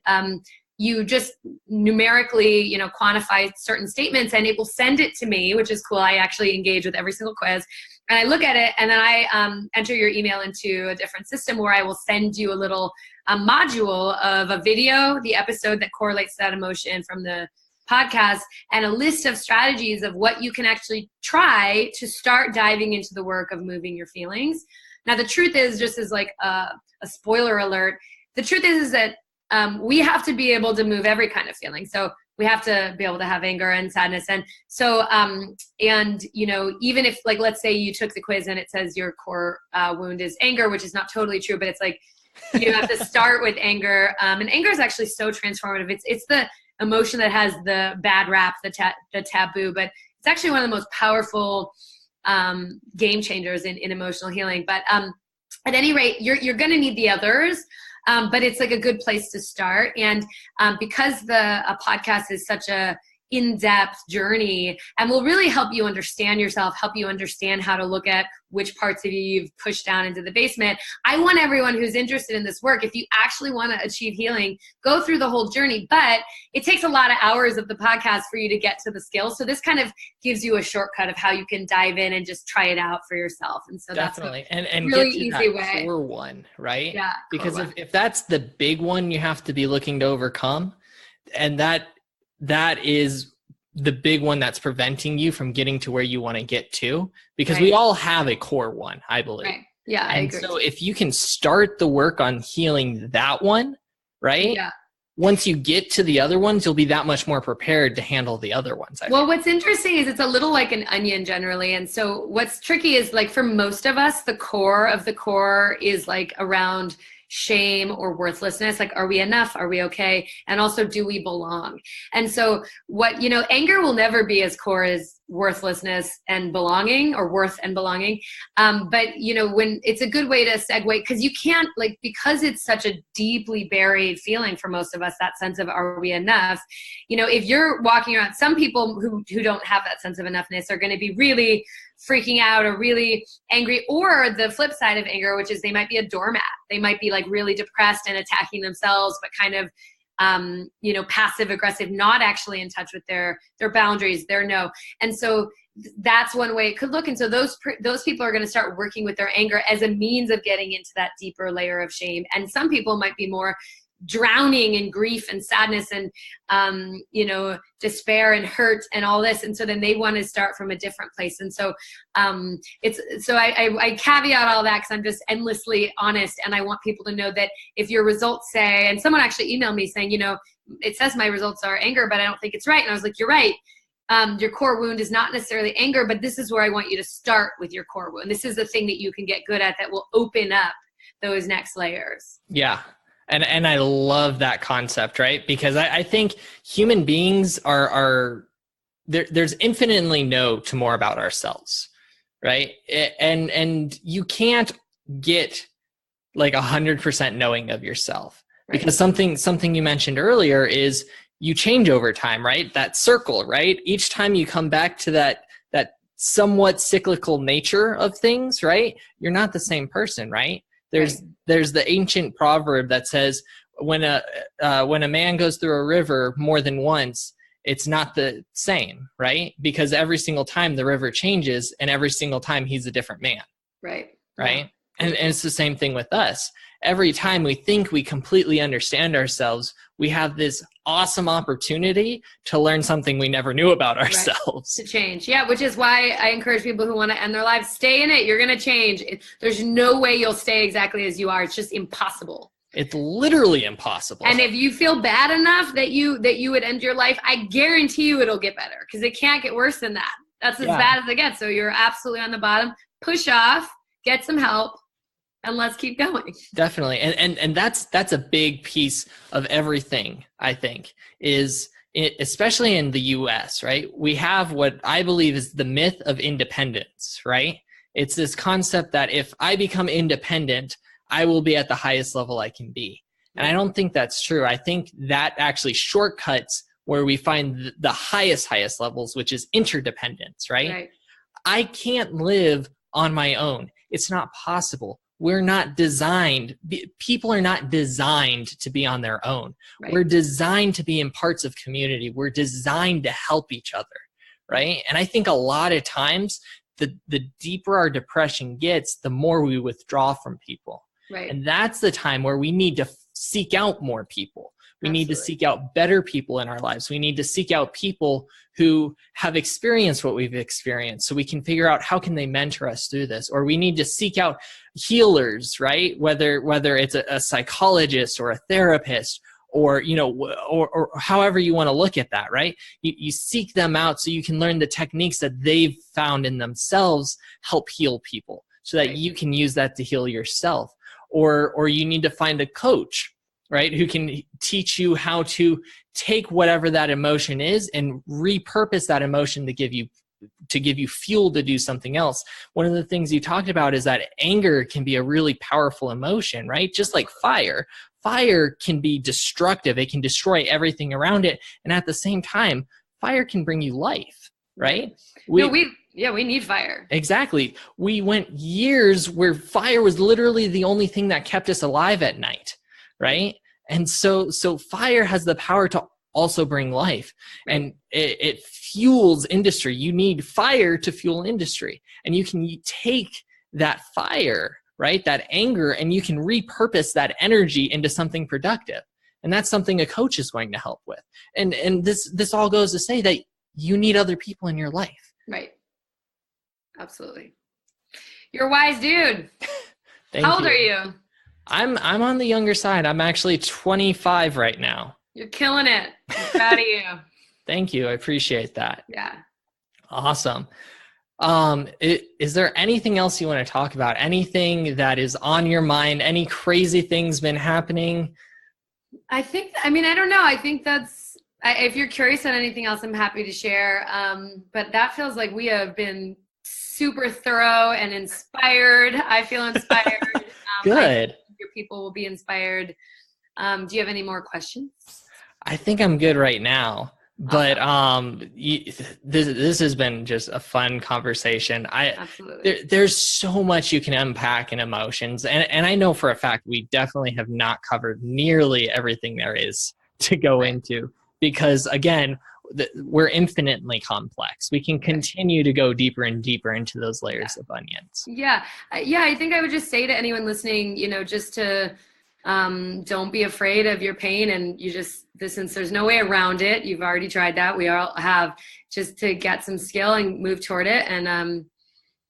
you just numerically, quantify certain statements, and it will send it to me, which is cool. I actually engage with every single quiz. And I look at it, and then I enter your email into a different system where I will send you a little module of a video, the episode that correlates that emotion from the podcast, and a list of strategies of what you can actually try to start diving into the work of moving your feelings. Now, the truth is, just as like a spoiler alert, the truth is that we have to be able to move every kind of feeling. So we have to be able to have anger and sadness. And so, even if, like, let's say you took the quiz and it says your core wound is anger, which is not totally true, but it's like, you have to start with anger. And anger is actually so transformative. It's the emotion that has the bad rap, the taboo, but it's actually one of the most powerful game changers in emotional healing. But at any rate, you're going to need the others. But it's like a good place to start. And because the podcast is such a in-depth journey and will really help you understand yourself, help you understand how to look at which parts of you you've pushed down into the basement. I want everyone who's interested in this work, if you actually want to achieve healing, go through the whole journey. But it takes a lot of hours of the podcast for you to get to the skills. So this kind of gives you a shortcut of how you can dive in and just try it out for yourself. And so definitely. That's and really get to easy that way. Core one, right? Yeah. Because if that's the big one you have to be looking to overcome, and that is the big one that's preventing you from getting to where you want to get to, because we all have a core one, I believe. Right. Yeah, I agree. So if you can start the work on healing that one, right? Yeah. Once you get to the other ones, you'll be that much more prepared to handle the other ones. Well, what's interesting is it's a little like an onion generally. And so what's tricky is, like, for most of us, the core of the core is like around shame or worthlessness. Like, are we enough? Are we okay? And also, do we belong? And so anger will never be as core as worthlessness and belonging, or worth and belonging. But when it's a good way to segue, because you can't, like, because it's such a deeply buried feeling for most of us, that sense of, are we enough? If you're walking around, some people who don't have that sense of enoughness are going to be really freaking out or really angry, or the flip side of anger, which is they might be a doormat. They might be like really depressed and attacking themselves, but kind of, passive aggressive, not actually in touch with their boundaries, their no. And so that's one way it could look. And so those people are going to start working with their anger as a means of getting into that deeper layer of shame. And some people might be more drowning in grief and sadness and despair and hurt and all this, and so then they want to start from a different place. And so I caveat all that because I'm just endlessly honest, and I want people to know that if your results say, and someone actually emailed me saying, it says my results are anger, but I don't think it's right. And I was like, you're right. Your core wound is not necessarily anger, but this is where I want you to start with your core wound. This is the thing that you can get good at that will open up those next layers. Yeah. And I love that concept, right? Because I think human beings are there's infinitely know to more about ourselves, right? And you can't get like 100% knowing of yourself, right? Because something you mentioned earlier is you change over time, right? That circle, right? Each time you come back to that somewhat cyclical nature of things, right? You're not the same person, right? There's the ancient proverb that says when a man goes through a river more than once, it's not the same, right? Because every single time the river changes, and every single time he's a different man. Right. Yeah. And it's the same thing with us. Every time we think we completely understand ourselves, we have this awesome opportunity to learn something we never knew about ourselves. Right. To change. Yeah, which is why I encourage people who want to end their lives, stay in it. You're going to change. There's no way you'll stay exactly as you are. It's just impossible. It's literally impossible. And if you feel bad enough that you would end your life, I guarantee you it'll get better, because it can't get worse than that. That's as bad as it gets. So you're absolutely on the bottom. Push off, get some help, and let's keep going. Definitely. And that's a big piece of everything, I think, is especially in the US, right? We have what I believe is the myth of independence, right? It's this concept that if I become independent, I will be at the highest level I can be. And I don't think that's true. I think that actually shortcuts where we find the highest levels, which is interdependence, right? I can't live on my own. It's not possible. We're not designed, people are not designed to be on their own. We're designed to be in parts of community. We're designed to help each other, right? And I think a lot of times, the deeper our depression gets, the more we withdraw from people. And that's the time where we need to seek out more people. We need to seek out better people in our lives. We need to seek out people who have experienced what we've experienced so we can figure out how can they mentor us through this. Or we need to seek out healers, right? Whether it's a psychologist or a therapist or, or however you want to look at that, right? You seek them out so you can learn the techniques that they've found in themselves help heal people so that you can use that to heal yourself. Or you need to find a coach, right, who can teach you how to take whatever that emotion is and repurpose that emotion to give you fuel to do something else. One of the things you talked about is that anger can be a really powerful emotion, right? Just like fire. Fire can be destructive. It can destroy everything around it. And at the same time, fire can bring you life, right? We need fire. Exactly. We went years where fire was literally the only thing that kept us alive at night, right? And so fire has the power to also bring life, and it fuels industry. You need fire to fuel industry, and you can take that fire, right, that anger, and you can repurpose that energy into something productive. And that's something a coach is going to help with. And this all goes to say that you need other people in your life. Right. Absolutely. You're a wise dude. How old are you? I'm on the younger side. I'm actually 25 right now. You're killing it. I'm proud of you. Thank you. I appreciate that. Yeah. Awesome. Is there anything else you want to talk about? Anything that is on your mind? Any crazy things been happening? I don't know. I think if you're curious on anything else, I'm happy to share. But that feels like we have been super thorough and inspired. I feel inspired. Good. Your people will be inspired. Do you have any more questions? I think I'm good right now, but this has been just a fun conversation. Absolutely. There's so much you can unpack in emotions, and I know for a fact we definitely have not covered nearly everything there is to go into, because again, we're infinitely complex. We can continue to go deeper and deeper into those layers of onions. Yeah. I think I would just say to anyone listening, just to don't be afraid of your pain, and since there's no way around it, you've already tried that. We all have, just to get some skill and move toward it. And,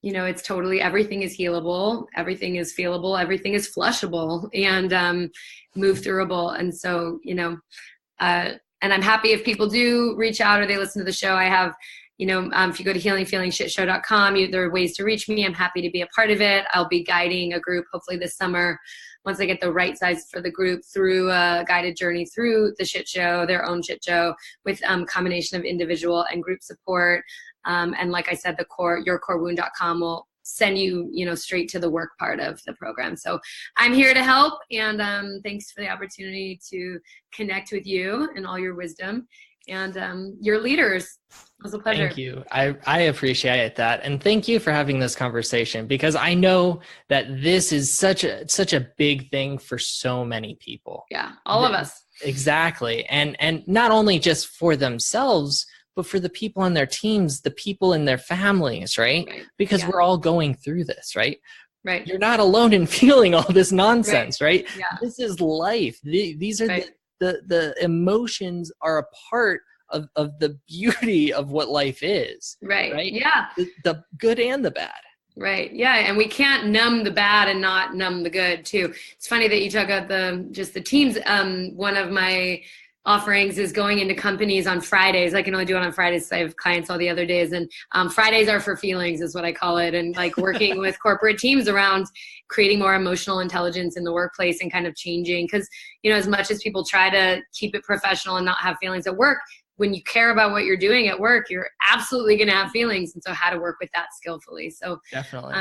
it's totally, everything is healable. Everything is feelable. Everything is flushable and move throughable. And so, and I'm happy if people do reach out or they listen to the show. I have, if you go to healingfeelingshitshow.com, there are ways to reach me. I'm happy to be a part of it. I'll be guiding a group hopefully this summer, once I get the right size for the group, through a guided journey through the shit show, their own shit show, with combination of individual and group support. And like I said, yourcorewound.com will send you, straight to the work part of the program. So I'm here to help. And thanks for the opportunity to connect with you and all your wisdom and your leaders. It was a pleasure. Thank you. I appreciate that. And thank you for having this conversation, because I know that this is such a big thing for so many people. Yeah. All of us. Exactly. And not only just for themselves, but for the people on their teams, the people in their families, right? Because we're all going through this, right? Right. You're not alone in feeling all this nonsense, right? Yeah. This is life. These are the emotions are a part of the beauty of what life is. Right. Yeah. The good and the bad. Right. Yeah. And we can't numb the bad and not numb the good too. It's funny that you talk about the teams. One of my offerings is going into companies on Fridays. I can only do it on Fridays. So I have clients all the other days, and Fridays are for feelings is what I call it. And like working with corporate teams around creating more emotional intelligence in the workplace and kind of changing, because, as much as people try to keep it professional and not have feelings at work, when you care about what you're doing at work, you're absolutely going to have feelings. And so how to work with that skillfully. So definitely.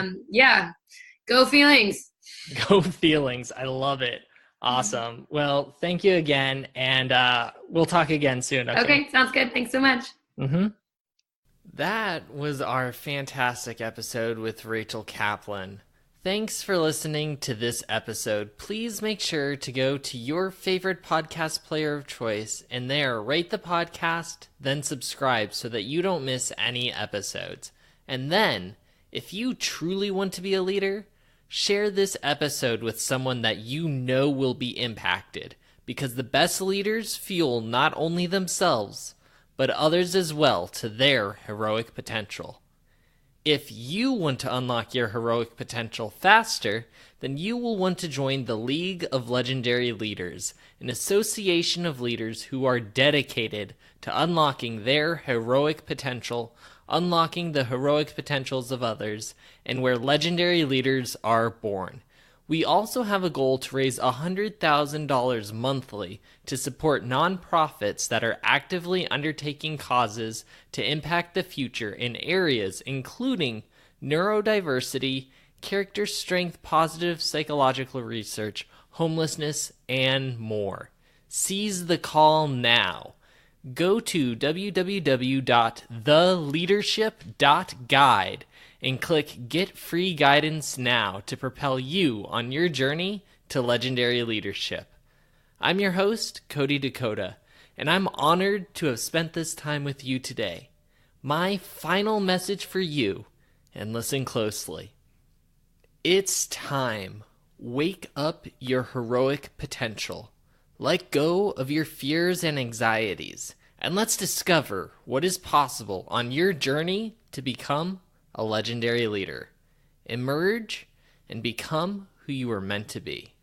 Go feelings. Go feelings. I love it. Awesome. Well, thank you again, and we'll talk again soon. Okay, sounds good. Thanks so much. Mm-hmm. That was our fantastic episode with Rachel Kaplan. Thanks for listening to this episode. Please make sure to go to your favorite podcast player of choice and there rate the podcast, then subscribe so that you don't miss any episodes. And then, if you truly want to be a leader, share this episode with someone that you know will be impacted, because the best leaders fuel not only themselves, but others as well to their heroic potential. If you want to unlock your heroic potential faster, then you will want to join the League of Legendary Leaders, an association of leaders who are dedicated to unlocking their heroic potential, unlocking the heroic potentials of others, and where legendary leaders are born. We also have a goal to raise $100,000 monthly to support nonprofits that are actively undertaking causes to impact the future in areas including neurodiversity, character strength, positive psychological research, homelessness, and more. Seize the call now. Go to www.theleadership.guide and click Get Free Guidance Now to propel you on your journey to legendary leadership. I'm your host, Cody Dakota, and I'm honored to have spent this time with you today. My final message for you, and listen closely. It's time. Wake up your heroic potential. Let go of your fears and anxieties, and let's discover what is possible on your journey to become a legendary leader. Emerge and become who you were meant to be.